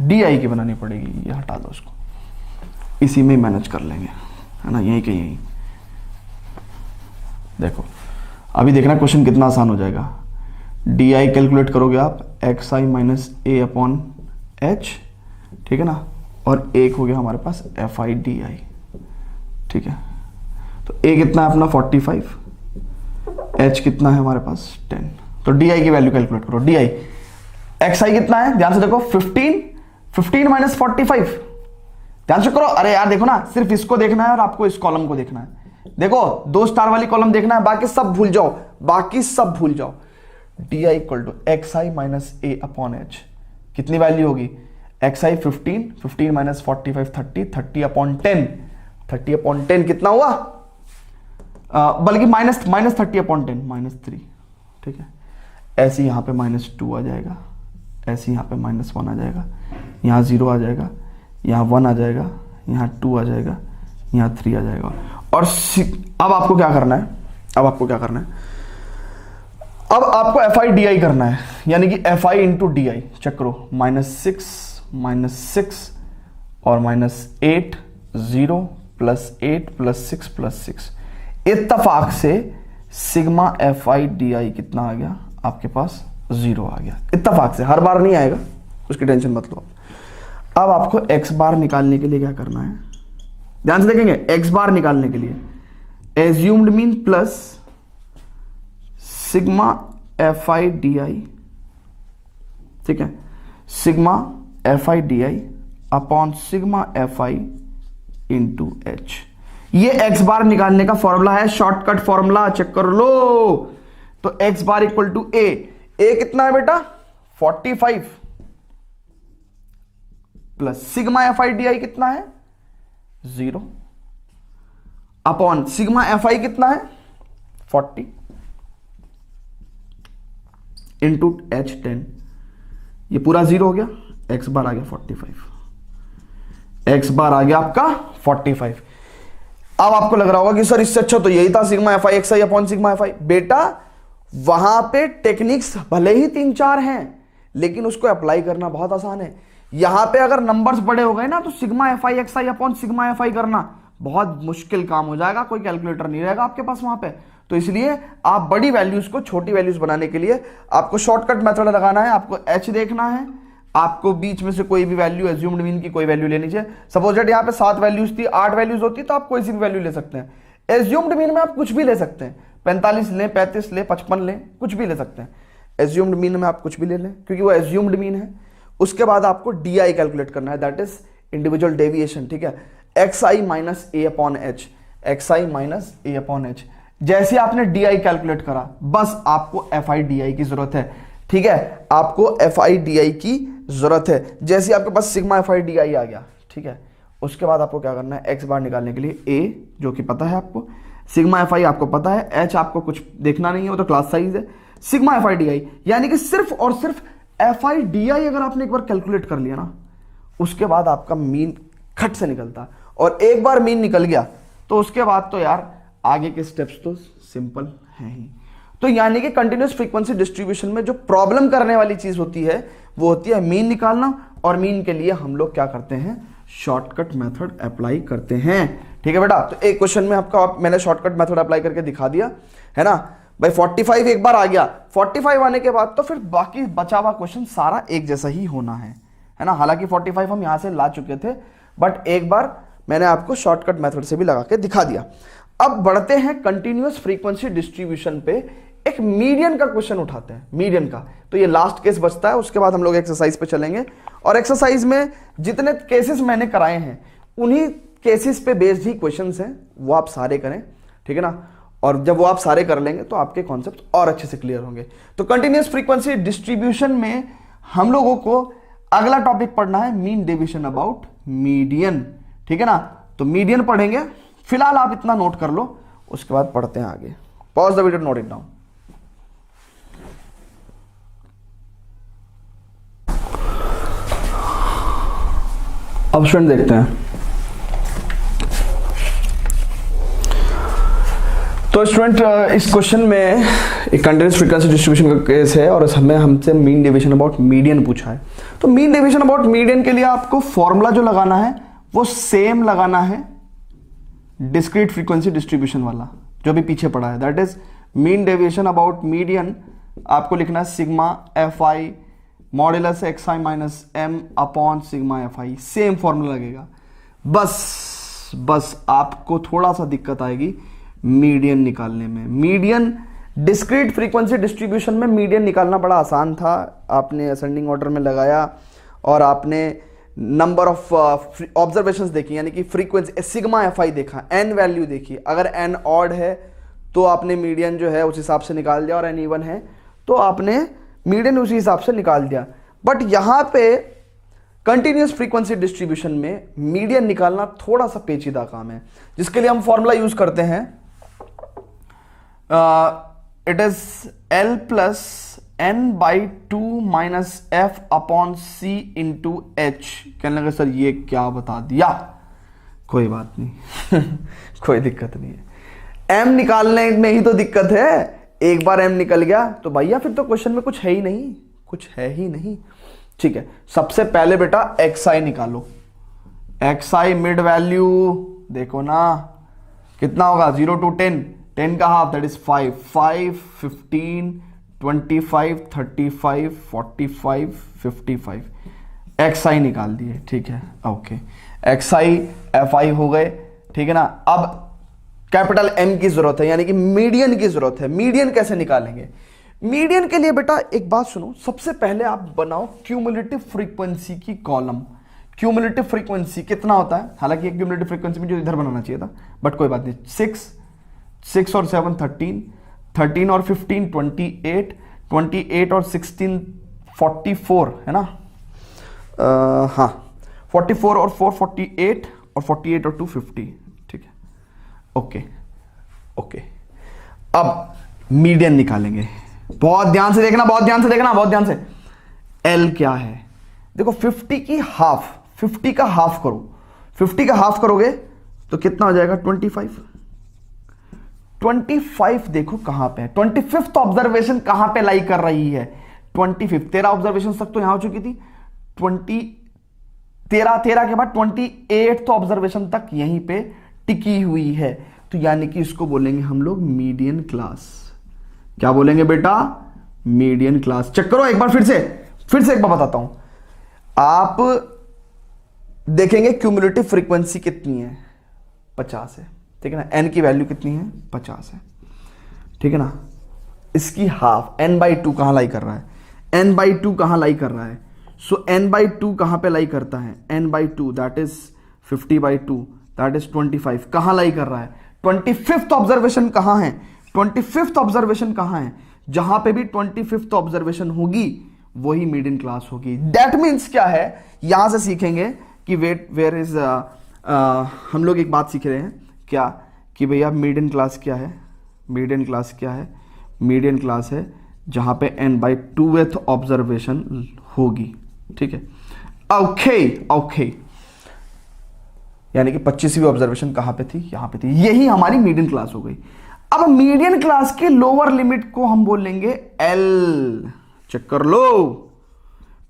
डी आई की बनानी पड़ेगी। ये हटा दो इसको, इसी में मैनेज कर लेंगे, है ना, यही के यही। देखो अभी देखना क्वेश्चन कितना आसान हो जाएगा। डी आई कैलकुलेट करोगे आप x I minus a upon H, ठीक है ना, और एक हो गया हमारे पास एफ आई डी आई। ठीक है, तो ए कितना है अपना 45, एच कितना है हमारे पास 10, तो डी आई की वैल्यू कैलकुलेट करो। डी आई एक्स आई कितना है, ध्यान से देखो 15 माइनस 45, ध्यान से करो। अरे यार देखो ना, सिर्फ इसको देखना है और आपको इस कॉलम को देखना है। देखो 2 स्टार वाली कॉलम देखना है, बाकी सब भूल जाओ, बाकी सब भूल जाओ। D i equal to x I minus a upon h, कितनी वैल्यू होगी, x i 15 minus 45 30 upon 10, 30 upon 10 कितना हुआ, बल्कि माइनस 30 अपॉन 10 -3। ठीक है, ऐसे यहां पे -2 आ जाएगा, ऐसे यहां पे -1 आ जाएगा, यहां 0 आ जाएगा, यहां 1 आ जाएगा, यहां 2 आ जाएगा, यहां 3 आ जाएगा। और अब आपको क्या करना है, अब आपको क्या करना है, अब आपको एफ आई डी आई करना है, यानी कि f I into d i. Check करो, -6 और -8 0 +8 +6 +6, इत्तफाक से सिग्मा एफ आई डी आई कितना आ गया आपके पास, 0 आ गया। इत्तफाक से, हर बार नहीं आएगा, उसकी टेंशन मत लो। अब आपको एक्स बार निकालने के लिए क्या करना है, ध्यान से देखेंगे। एक्स बार निकालने के लिए assumed mean plus sigma f i d आई, ठीक है, sigma f i d I upon sigma f I into H. ये एक्स बार निकालने का फॉर्मूला है, शॉर्टकट फॉर्मूला, चेक कर लो। तो एक्स बार इक्वल टू ए कितना है बेटा 45 plus sigma f i d आई कितना है 0 अपॉन सिग्मा एफ आई कितना है 40 इंटू एच 10, ये पूरा 0 हो गया, एक्स बार आ गया 45, एक्स बार आ गया आपका 45। अब आपको लग रहा होगा कि सर इससे अच्छा तो यही था सिग्मा एफ आई एक्स आई अपॉन सिग्मा एफ आई। बेटा वहां पे टेक्निक्स भले ही 3-4 हैं, लेकिन उसको अप्लाई करना बहुत आसान है। यहां पे अगर नंबर्स बड़े हो गए ना, तो सिग्मा एफ आई एक्स आई अपॉन सिग्मा एफ आई करना बहुत मुश्किल काम हो जाएगा, कोई कैलकुलेटर नहीं रहेगा आपके पास वहां पे। तो इसलिए आप बड़ी वैल्यूज को छोटी वैल्यूज बनाने के लिए आपको शॉर्टकट मेथड लगाना है। आपको एच देखना है, आपको बीच में से कोई भी वैल्यू, एज्यूम्ड मीन की कोई वैल्यू लेनी चाहिए। सपोज दैट यहाँ पे 7 वैल्यूज थी, 8 वैल्यूज होती तो आप कोई सी भी वैल्यू ले सकते हैं। एज्यूम्ड मीन में आप कुछ भी ले सकते हैं, 45 लें, 35 लें, 55 लें, कुछ भी ले सकते हैं। एज्यूम्ड मीन में आप कुछ भी ले लें क्योंकि वो एज्यूम्ड मीन है। उसके बाद आपको डी आई कैलकुलेट करना है, दैट इज इंडिविजुअल डेविएशन। ठीक है, x I minus a upon H, x I minus a upon H. जैसे आपने डी आई कैलकुलेट करा, बस आपको एफ आई डी आई की जरूरत है। ठीक है, आपको एफ आई डी आई की जरूरत है। जैसे आपके पास sigma f i d i आ गया, ठीक है, उसके बाद आपको क्या करना है, एक्स बार निकालने के लिए ए जो कि पता है आपको, सिग्मा एफ आई आपको पता है, एच आपको कुछ देखना नहीं है, वो तो क्लास साइज है। सिग्मा एफ आई डी आई, यानी कि सिर्फ और सिर्फ एफ आई डी आई अगर आपने एक बार कैलकुलेट कर लिया ना, उसके बाद आपका मीन खट से निकलता। और एक बार मीन निकल गया तो उसके बाद तो यार आगे के स्टेप्स तो सिंपल हैं ही। तो यानी कि कंटिन्यूअस फ्रीक्वेंसी डिस्ट्रीब्यूशन में जो प्रॉब्लम करने वाली चीज होती है वो होती है मीन निकालना, और मीन के लिए हम लोग क्या करते हैं, शॉर्टकट मेथड अप्लाई करते हैं। ठीक है बेटा, तो एक क्वेश्चन में आपका मैंने शॉर्टकट मेथड अप्लाई करके दिखा दिया है ना भाई। 45 एक बार आ गया, 45 आने के बाद तो फिर बाकी बचा हुआ क्वेश्चन सारा एक जैसा ही होना है ना। हालांकि 45 हम यहां से ला चुके थे, बट एक बार मैंने आपको शॉर्टकट मेथड से भी लगा के दिखा दिया। अब बढ़ते हैं कंटिन्यूअस फ्रीक्वेंसी डिस्ट्रीब्यूशन पे, एक मीडियन का क्वेश्चन उठाते हैं, मीडियन का। तो ये लास्ट केस बचता है, उसके बाद हम लोग एक्सरसाइज पे चलेंगे। और एक्सरसाइज में जितने केसेस मैंने कराए हैं उन्हीं केसेस पे बेस्ड ही क्वेश्चंस हैं, वो आप सारे करें, ठीक है ना। और जब वो आप सारे कर लेंगे तो आपके कॉन्सेप्ट और अच्छे से क्लियर होंगे। तो कंटिन्यूअस फ्रीक्वेंसी डिस्ट्रीब्यूशन में हम लोगों को अगला टॉपिक पढ़ना है मीन डेविएशन अबाउट मीडियन, ठीक है ना। तो मीडियन पढ़ेंगे, फिलहाल आप इतना नोट कर लो, उसके बाद पढ़ते हैं आगे। Pause the video, note it down. अब स्टूडेंट देखते हैं। तो स्टूडेंट इस क्वेश्चन में एक कंटिन्यूअस फ्रीक्वेंसी डिस्ट्रीब्यूशन का केस है और हमें हमसे मीन डेविएशन अबाउट मीडियन पूछा है। तो मीन डेविएशन अबाउट मीडियन के लिए आपको फॉर्मूला जो लगाना है वो सेम लगाना है डिस्क्रीट फ्रीक्वेंसी डिस्ट्रीब्यूशन वाला जो भी पीछे पड़ा है। That is mean deviation about median आपको लिखना है sigma f i modulus x I minus m upon sigma f i, same formula लगेगा। बस आपको थोड़ा सा दिक्कत आएगी मीडियन निकालने में। मीडियन डिस्क्रीट फ्रीक्वेंसी डिस्ट्रीब्यूशन में मीडियन निकालना बड़ा आसान था। आपने असेंडिंग ऑर्डर में लगाया और आपने नंबर ऑफ ऑब्जर्वेशंस देखी, यानी कि फ्रीक्वेंसी सिग्मा एफ आई देखा, एन वैल्यू देखी। अगर एन ऑड है तो आपने मीडियन जो है उस हिसाब से निकाल दिया, और एन इवन है तो आपने मीडियन उसी हिसाब से निकाल दिया। बट यहां पे कंटिन्यूअस फ्रीक्वेंसी डिस्ट्रीब्यूशन में मीडियन निकालना थोड़ा सा पेचीदा काम है, जिसके लिए हम फॉर्मूला यूज करते हैं। It is l plus n by two minus f upon c into h. कहने लगे सर ये क्या बता दिया, कोई बात नहीं कोई दिक्कत नहीं है। एम निकालने में ही तो दिक्कत है, एक बार एम निकल गया तो भैया फिर तो क्वेश्चन में कुछ है ही नहीं। ठीक है, सबसे पहले बेटा एक्स आई निकालो। एक्स आई मिड वैल्यू देखो ना कितना होगा, 0 to 10, 10 का हाफ दैट इज 5, 15, 25, 35, 45, 55। एक्स आई निकाल दिए, ठीक है, okay. X I F I हो गए, ठीक है ना। अब कैपिटल एम की जरूरत है, यानी कि मीडियन की जरूरत है। मीडियन कैसे निकालेंगे? मीडियन के लिए बेटा एक बात सुनो, सबसे पहले आप बनाओ क्यूमुलेटिव फ्रीक्वेंसी की कॉलम। क्यूमुलेटिव फ्रीक्वेंसी कितना होता है, हालांकि एक क्यूमुलेटिव फ्रीक्वेंसी में जो इधर बनाना चाहिए था, बट कोई बात नहीं। 6 और 7 13, 13 और 15 28, 28 और 16 44 है ना। हाँ 44 और 4 48 और 48 और 2 50, ठीक है, ओके। अब मीडियन निकालेंगे, बहुत ध्यान से देखना, बहुत ध्यान से। एल क्या है देखो, 50 की हाफ, 50 का हाफ करो, 50 का हाफ करोगे तो कितना हो जाएगा, 25। 25 देखो कहां पे है, 25th ऑब्जर्वेशन कहां पे लाई कर रही है, 25। 13 ऑब्जर्वेशन तक तो यहां हो चुकी थी, 13 के बाद 28th ऑब्जर्वेशन तक यहीं पे टिकी हुई है। तो यानी कि इसको बोलेंगे हम लोग मीडियन क्लास। क्या बोलेंगे बेटा, मीडियन क्लास। चेक करो एक बार फिर से एक बार बताता हूं। आप देखेंगे क्यूमुलेटिव फ्रीक्वेंसी कितनी है, 50 है, ठीक है ना। एन की वैल्यू कितनी है, 50 है, ठीक है ना। इसकी हाफ n/2 कहां लाई कर रहा है, n/2 कहां लाई कर रहा है। सो n/2 कहां पे लाई करता है, n/2 that is 50/2 that is 25 कहां लाई कर रहा है। 25th ऑब्जर्वेशन कहां है, 25th ऑब्जर्वेशन कहां है, जहां पे भी 25th ऑब्जर्वेशन होगी वही मीडियन क्लास होगी। दैट मीन्स क्या है, यहां से सीखेंगे कि वेयर इज हम लोग एक बात सीख रहे हैं क्या, कि भैया मीडियन क्लास क्या है, मीडियन क्लास क्या है, मीडियन क्लास है जहां पे n/2th ऑब्जर्वेशन होगी, ठीक है। ओके ओके, यानी कि 25वीं ऑब्जर्वेशन कहां पे थी, यहां पे थी। यही हमारी मीडियन क्लास हो गई। अब मीडियन क्लास के लोअर लिमिट को हम बोल लेंगे एल। चेक कर लो,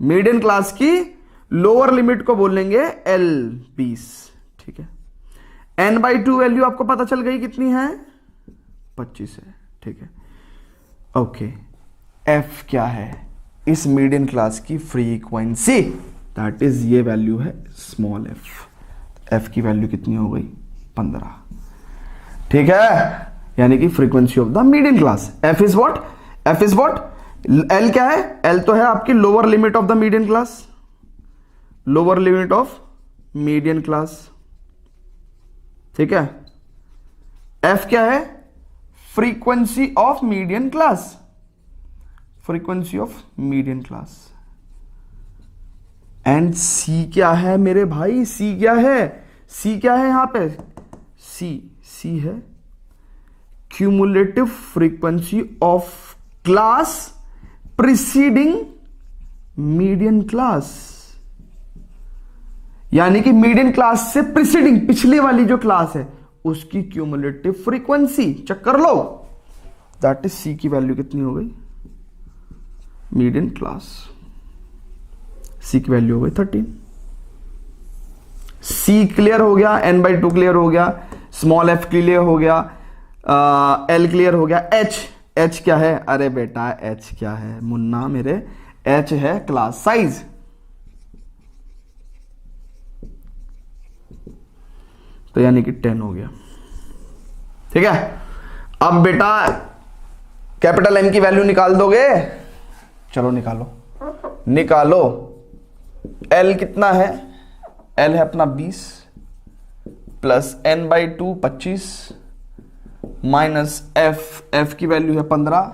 मीडियन क्लास की लोअर लिमिट को बोल लेंगे एल 20, ठीक है। n/2 वैल्यू आपको पता चल गई कितनी है, 25 है, ठीक है। ओके, एफ क्या है इस मीडियन क्लास की फ्रीक्वेंसी, दैट इज ये वैल्यू है स्मॉल एफ। एफ की वैल्यू कितनी हो गई, 15, ठीक है। यानी कि frequency of the median class. F is what, F is what, L क्या है, एल तो है आपकी lower limit of the median class, lower limit of median class, ठीक है। एफ क्या है, frequency of median class, frequency of median class. And सी क्या है मेरे भाई, सी क्या है, सी क्या है यहां पे, सी है cumulative frequency of class preceding median class. यानी कि मीडियन क्लास से प्रीसीडिंग, पिछले वाली जो क्लास है उसकी क्यूमुलेटिव फ्रीक्वेंसी चेक कर लो, दैट इज सी की वैल्यू कितनी हो गई, मीडियन क्लास, सी की वैल्यू हो गई 13। सी क्लियर हो गया, n/2 क्लियर हो गया, स्मॉल एफ क्लियर हो गया, एल क्लियर हो गया। एच क्या है, अरे बेटा एच क्या है मुन्ना मेरे, एच है क्लास साइज। तो यानी कि 10 हो गया, ठीक है। अब बेटा कैपिटल एम की वैल्यू निकाल दोगे, चलो निकालो निकालो। एल कितना है, एल है अपना 20 प्लस n/2 25 माइनस एफ की वैल्यू है 15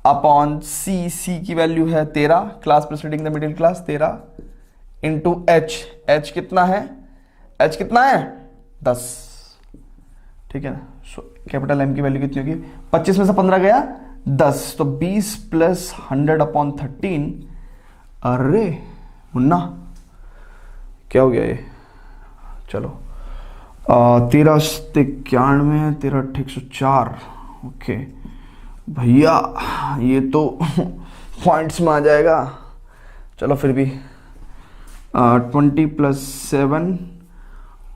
अपॉन सी की वैल्यू है 13, class preceding the middle class 13 into H कितना है, एच कितना है 10, ठीक है ना। सो कैपिटल एम की वैल्यू कितनी होगी, 25 में से 15 गया 10, तो 20 प्लस 100 अपॉन 13, अरे मुन्ना क्या हो गया ये, चलो 13 91 13 104, ओके भैया ये तो पॉइंट्स में आ जाएगा, चलो फिर भी 20 प्लस 7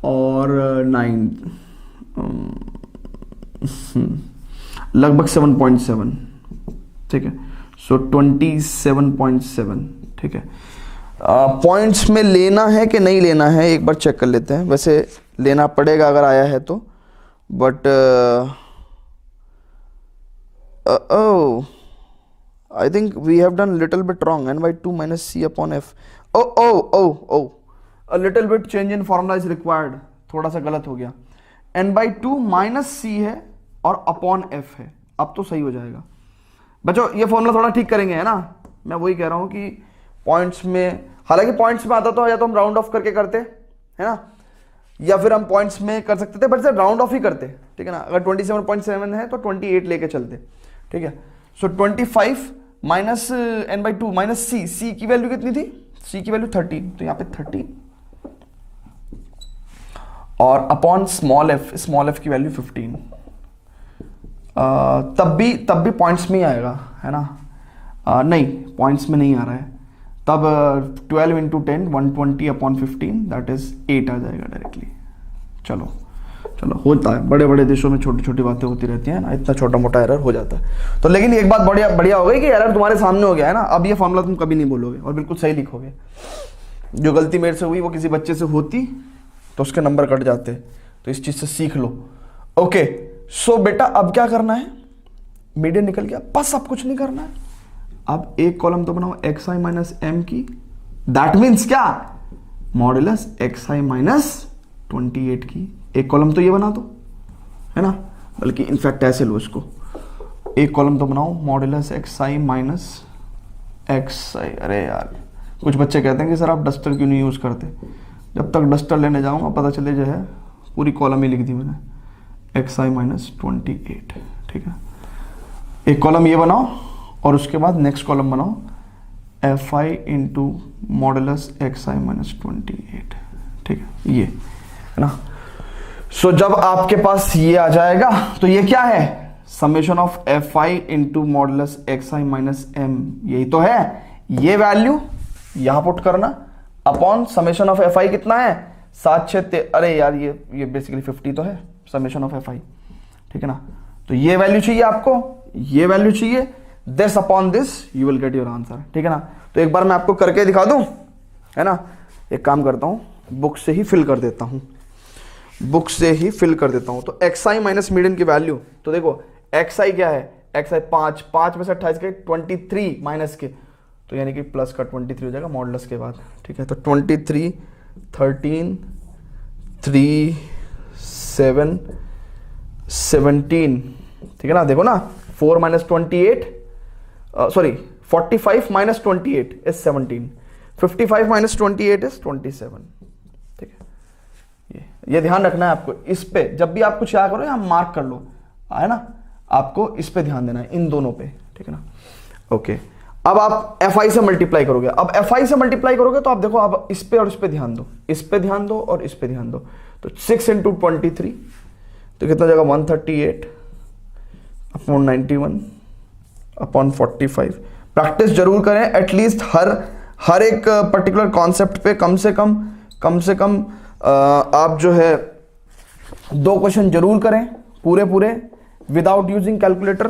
और 9 लगभग 7.7, ठीक है। सो 27.7, ठीक है। पॉइंट्स में लेना है कि नहीं लेना है एक बार चेक कर लेते हैं, वैसे लेना पड़ेगा अगर आया है तो, but I think we have done little bit wrong, n/2 minus C upon F, oh a little bit change in formula is required, थोड़ा सा गलत हो गया, n/2 माइनस सी है और अपॉन एफ है, अब तो सही हो जाएगा बच्चों। ये फॉर्मूला थोड़ा ठीक करेंगे, है ना, मैं वही कह रहा हूं कि पॉइंट्स में, हालांकि पॉइंट्स में आता तो या तो हम राउंड ऑफ करके करते, है ना, या फिर हम पॉइंट्स में कर सकते थे, बट सर राउंड ऑफ ही करते, ठीक है ना। अगर 27.7 है तो 28 लेके चलते, ठीक है। सो 25 माइनस n/2 माइनस सी की वैल्यू कितनी थी, सी की वैल्यू 13, तो यहाँ पे 13 और अपॉन स्मॉल एफ की वैल्यू 15, तब भी पॉइंट्स में ही आएगा, है ना, नहीं पॉइंट्स में नहीं आ रहा है, तब 12 इंटू 10 120 अपॉन 15 दैट इज 8 आ जाएगा डायरेक्टली। चलो होता है, बड़े बड़े देशों में छोटी छोटी बातें होती रहती हैं ना, इतना छोटा मोटा एरर हो जाता है। तो लेकिन एक बात बढ़िया हो गई कि एरर तुम्हारे सामने हो गया है ना, अब ये फॉर्मूला तुम कभी नहीं बोलोगे और बिल्कुल सही लिखोगे। जो गलती मेरे से हुई वो किसी बच्चे से होती तो उसके नंबर कट जाते, तो इस चीज से सीख लो। ओके सो बेटा अब क्या करना है, मीडियन निकल गया, बस अब कुछ नहीं करना है। अब एक कॉलम तो बनाओ xi माइनस एम की, दैट मीन्स क्या, मॉडुलस xi माइनस 28 की, एक कॉलम तो ये बना दो, है ना, बल्कि इनफैक्ट ऐसे लो इसको, एक कॉलम तो बनाओ मॉडुलस xi माइनस xi। अरे यार कुछ बच्चे कहते हैं कि सर आप डस्टर क्यों नहीं यूज़ करते, जब तक डस्टर लेने जाऊंगा पता चले जो है पूरी कॉलम ही लिख दी मैंने, xi माइनस 28, ठीक है। एक कॉलम ये बनाओ और उसके बाद नेक्स्ट कॉलम बनाओ F I into modulus X I minus 28, ठीक है, ये है ना। सो जब आपके पास ये आ जाएगा तो ये क्या है, summation of F I into modulus X I minus M, यही तो है। ये वैल्यू यहां पुट करना upon summation of F I कितना है 7 6 अरे यार ये बेसिकली 50 तो है समेशन ऑफ एफ आई, ठीक है ना। तो ये वैल्यू चाहिए आपको, ये वैल्यू चाहिए, this upon this you will get your answer, ठीक है ना। तो एक बार मैं आपको करके दिखा दूं, है ना। एक काम करता हूं, बुक से ही फिल कर देता हूं, बुक से ही फिल कर देता हूं। तो एक्स आई माइनस मीडियन की वैल्यू, तो देखो एक्स आई क्या है, एक्स आई 5 में से 28 के 23 माइनस के, तो यानी कि प्लस का 23 हो जाएगा मॉडुलस के बाद, ठीक है। तो 23 13 3 7 17, ठीक है ना। देखो ना 4 minus 28 sorry 45 minus 28 is 17, 55 minus 28 is 27, ठीक है। ये ध्यान रखना है आपको, इस पे जब भी आप कुछ याद करो यहाँ मार्क कर लो, है ना। आपको इस पे ध्यान देना है, इन दोनों पे, ठीक है ना। ओके, अब आप एफ आई से मल्टीप्लाई करोगे। अब एफ आई से मल्टीप्लाई करोगे तो आप देखो, आप इस पे और इस पे ध्यान दो, इस पे ध्यान दो और इस पे ध्यान दो। तो 6 इंटू 23 तो कितना जाएगा 138 अपॉन 91 अपॉन 45। प्रैक्टिस जरूर करें एटलीस्ट हर एक पर्टिकुलर कॉन्सेप्ट पे कम से कम आप जो है 2 क्वेश्चन जरूर करें पूरे विदाउट यूजिंग कैलकुलेटर,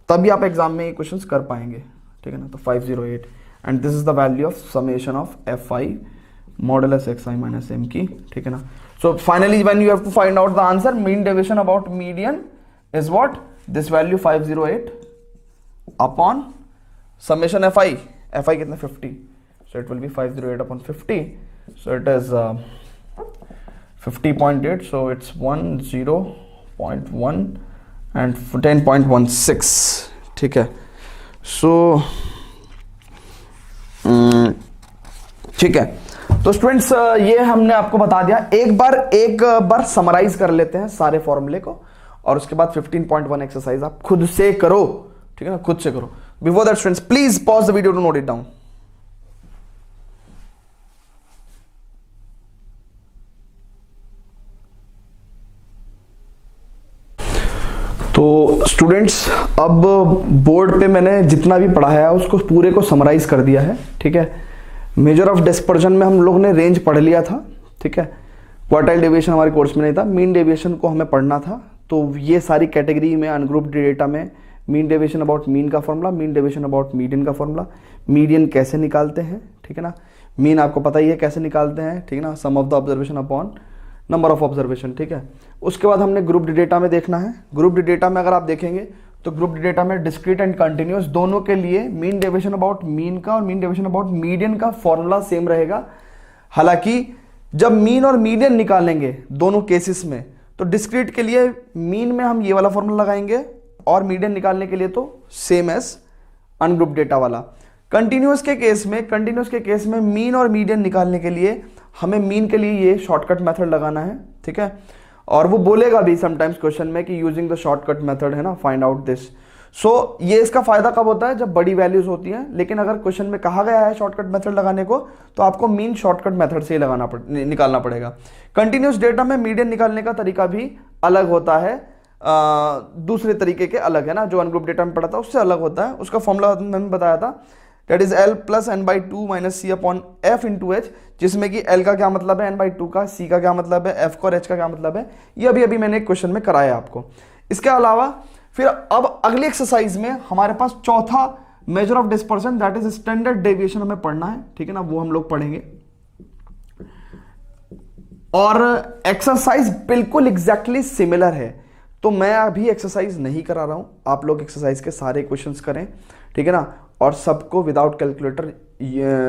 तभी आप एग्जाम में ये क्वेश्चंस कर पाएंगे, ठीक है ना। तो 508 and this is the value of summation of F I modulus X I minus M की, ठीक है ना। So finally when you have to find out the answer, mean deviation about median is what, this value 508 upon summation F I कितना 50, so it will be 508 upon 50, so it is 50.8, so it's 10.1 and 10.16, ठीक है। सो ठीक है, तो students ये हमने आपको बता दिया। एक बार समराइज कर लेते हैं सारे फॉर्मूले को और उसके बाद 15.1 एक्सरसाइज आप खुद से करो, ठीक है ना, खुद से करो। Before that students please pause the video to note it down. तो स्टूडेंट्स अब बोर्ड पे मैंने जितना भी पढ़ाया है उसको पूरे को समराइज कर दिया है, ठीक है। मेजर ऑफ डिस्पर्जन में हम लोग ने रेंज पढ़ लिया था, ठीक है। क्वार्टाइल डेविएशन हमारे कोर्स में नहीं था, मीन डेविएशन को हमें पढ़ना था। तो ये सारी कैटेगरी में अनग्रुप्ड डेटा में मीन डेविएशन अबाउट मीन का formula, mean deviation about median का फॉर्मूला, मीडियन कैसे निकालते हैं, ठीक है ना। मीन आपको पता ही है कैसे निकालते हैं, ठीक है ना, sum of the observation upon number of observation, ठीक है। उसके बाद हमने ग्रुप्ड डेटा में देखना है। ग्रुप्ड डेटा में अगर आप देखेंगे तो ग्रुप्ड डेटा में डिस्क्रीट एंड कंटिन्यूअस दोनों के लिए मीन डेविएशन अबाउट मीन का और मीन डेविएशन अबाउट मीडियन का फॉर्मूला सेम रहेगा। हालांकि जब मीन और मीडियन निकालेंगे दोनों केसेस में, तो डिस्क्रीट के लिए मीन में हम ये वाला फॉर्मूला लगाएंगे और मीडियन निकालने के लिए तो सेम एज अनग्रुप्ड डेटा वाला। कंटिन्यूअस के केस में मीन और मीडियन निकालने के लिए हमें मीन के लिए ये शॉर्टकट मेथड लगाना है, ठीक है। और वो बोलेगा भी समटाइम्स क्वेश्चन में कि यूजिंग द शॉर्टकट मेथड, है ना, फाइंड आउट दिस। सो ये इसका फायदा कब होता है, जब बड़ी वैल्यूज होती हैं। लेकिन अगर क्वेश्चन में कहा गया है शॉर्टकट मेथड लगाने को, तो आपको मीन शॉर्टकट मेथड से ही निकालना पड़ेगा। कंटिन्यूअस डेटा में मीडियन निकालने का तरीका भी अलग होता है, दूसरे तरीके के अलग है ना, जो अनग्रुप डेटा में पढ़ा था उससे अलग होता है। उसका फॉर्मूला मैंने बताया था, that is L plus n/2 minus C upon F into H, जिसमें कि L का क्या मतलब है n/2 का, C का क्या मतलब है, F का और H का क्या मतलब है। ये अभी मैंने एक क्वेश्चन में कराया आपको। इसके अलावा फिर अब अगली एक्सरसाइज में हमारे पास चौथा measure of dispersion that is standard deviation हमें पढ़ना है, ठीक है ना, वो हम लोग पढ़ेंगे। और एक्सरसाइज बिल्कुल एग्जैक्टली सिमिलर है, तो मैं अभी एक्सरसाइज नहीं करा रहा हूं, आप लोग एक्सरसाइज के सारे क्वेश्चंस करें, ठीक है ना, और सबको विदाउट कैलकुलेटर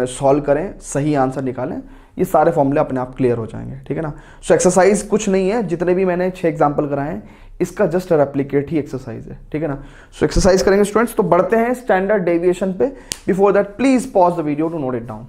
सॉल्व करें, सही आंसर निकालें, ये सारे फॉर्मूले अपने आप क्लियर हो जाएंगे, ठीक है ना। सो एक्सरसाइज कुछ नहीं है, जितने भी मैंने 6 एग्जांपल कराए हैं इसका जस्ट रेप्लिकेट ही एक्सरसाइज है, ठीक है ना। सो एक्सरसाइज करेंगे स्टूडेंट्स, तो बढ़ते हैं स्टैंडर्ड डेविएशन पे। Before that please pause the video to note it down.